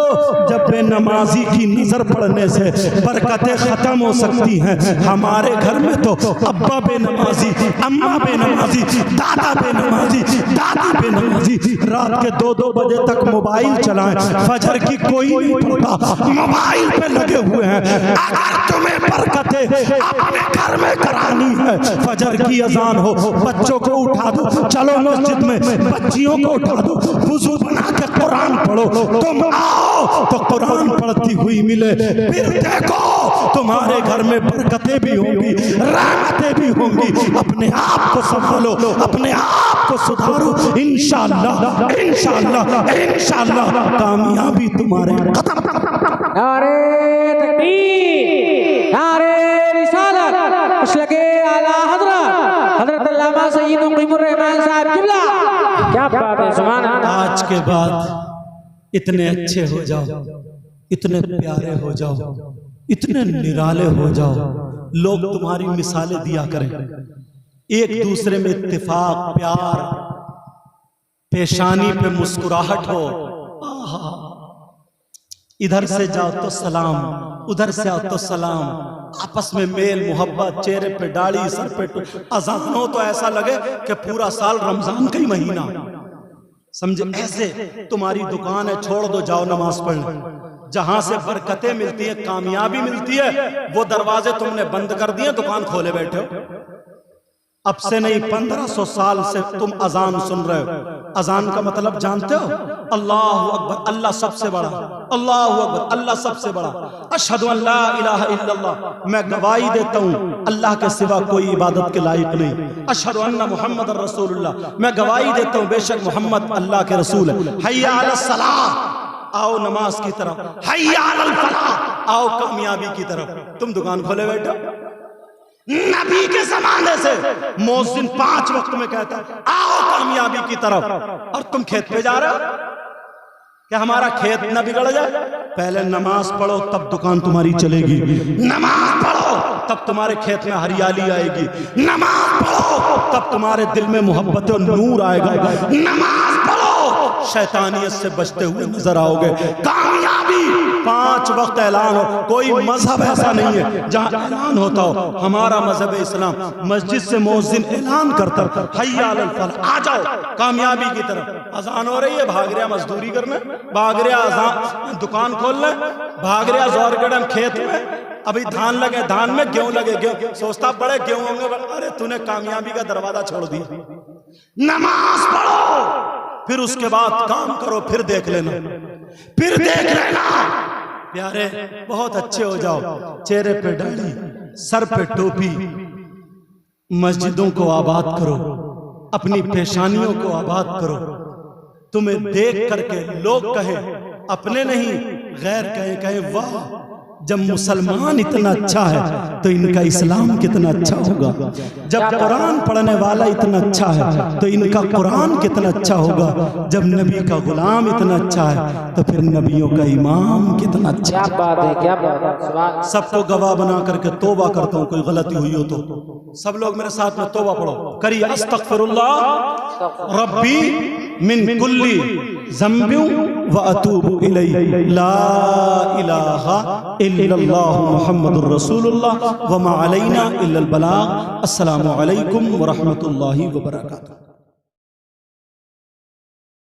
[SPEAKER 4] जब बेनमाजी की नजर पड़ने से बरकतें खत्म हो सकती हैं, हमारे घर में तो अब्बा बेनमाजी, अम्मा बेनमाजी, दादा बेनमाजी, दादी बेनमाजी, रात के 2-2 बजे तक मोबाइल चलाएं, फजर की कोई नहीं पढ़ता, मोबाइल पे लगे हुए हैं। अगर तुम्हें बरकतें अपने घर में करानी है, फजर की अजान हो, बच्चों को उठा दो, चलो मस्जिद में, बच्चियों को उठा दो, वुज़ू बना के कुरान पढ़ो, तुम आओ तो कुरान पढ़ती हुई मिले, फिर देखो तुम्हारे घर में बरकतें भी होंगी, रहमतें भी होंगी। अपने आप को संभालो, अपने आप को सुधारो, इंशाअल्लाह इंशाअल्लाह इंशाअल्लाह कामयाबी तुम्हारे कदम।
[SPEAKER 2] नारे तकबीर, नारे रिसालत, मसलके आला हज़रत अल्लामा सय्यद मुक़ीमुर रहमान साहब किबला। क्या बात है, सुभान अल्लाह।
[SPEAKER 3] आज के बाद इतने अच्छे हो जाओ, इतने प्यारे हो जाओ, इतने निराले हो जाओ, लोग तुम्हारी मिसालें दिया करें, एक दूसरे में इत्तेफाक, प्यार, पेशानी पे मुस्कुराहट हो, आहा, इधर से जाओ तो सलाम, उधर से आओ तो सलाम, आपस में मेल मोहब्बत, चेहरे पे दाढ़ी, सर पे अज़ान हो तो ऐसा लगे कि पूरा साल रमजान का ही महीना, समझे। ऐसे तुम्हारी दुकान है, छोड़ दो, जाओ नमाज पढ़ने, जहां से बरकतें मिलती है, कामयाबी मिलती है, वो दरवाजे तुमने बंद कर दिए, दुकान खोले बैठे हो। अब से नहीं, 1500 साल से तुम अजान सुन रहे हो। अजान का मतलब जानते हो? अल्लाहु अकबर, अल्लाह सबसे बड़ा, अल्लाहु अकबर, अल्लाह सबसे बड़ा, अशहदु अल्ला इलाहा इल्लल्लाह, मैं गवाही देता हूँ अल्लाह के सिवा कोई इबादत के लायक नहीं, अशहदु अन्ना मुहम्मद रसूलुल्लाह, मैं गवाही देता हूँ बेशक मोहम्मद अल्लाह के रसूल है। हय्या अलस सलाह, आओ नमाज की तरफ, हय्या अलल फलाह, आओ कामयाबी की तरफ। तुम दुकान खोले बैठो। नबी के जमाने से मुअज्जिन 5 वक्त में कहता है आओ कामयाबी की तरफ, और तुम खेत पे जा रहे हो। क्या हमारा खेत न बिगड़ जाए? पहले नमाज पढ़ो तब दुकान तुम्हारी चलेगी, नमाज पढ़ो तब तुम्हारे खेत में हरियाली आएगी, नमाज पढ़ो तब तुम्हारे दिल में मोहब्बत और नूर आएगा, नमाज पढ़ो शैतानियत से बचते हुए नजर आओगे। कामयाबी 5 वक्त ऐलान हो। कोई मजहब ऐसा नहीं है जहाँ ऐलान होता हो, हमारा मजहब इस्लाम, मस्जिद से मुअज्जिन ऐलान करता हय्या अलल फलाह, आ जाओ कामयाबी की तरफ। अजान हो रही है, भाग रहा मजदूरी करने, भाग रहा अजान दुकान खोलने, भाग रहा जोरगढ़ खेत में, अभी धान लगे, धान में गेहूं लगे, गेहूं सोचता बड़े गेहूं होंगे, अरे तूने कामयाबी का दरवाजा छोड़ दिया। नमाज पढ़ो, फिर उसके बाद काम करो, फिर देख लेना, फिर देख लेना। प्यारे बहुत अच्छे हो जाओ, चेहरे पे दाढ़ी, सर पे टोपी, मस्जिदों को आबाद करो, अपनी पेशानियों को आबाद करो। तुम्हें देख करके लोग कहे, अपने नहीं गैर कहे, कहे वाह
[SPEAKER 4] जब मुसलमान इतना अच्छा है तो इनका इस्लाम कितना अच्छा होगा। जब कुरान पढ़ने वाला इतना अच्छा है तो इनका कुरान कितना अच्छा होगा। जब नबी का गुलाम इतना अच्छा है तो फिर नबियों का इमाम कितना अच्छा।
[SPEAKER 2] क्या बात है, क्या बात है।
[SPEAKER 4] सबको गवाह बना करके तौबा करता हूँ, कोई गलती हुई हो तो सब लोग मेरे साथ में तौबा पढ़ो, करिए अस्तगफिरुल्लाह रब्बी मिन कुल्ली ज़म्बिन व अतूबु इलैहि ला इलाहा इल्लल्लाहु मुहम्मदुर रसूलुल्लाह व मा अलैना इल्लल बलाग। अस्सलामु अलैकुम व रहमतुल्लाहि व बरकातुहू।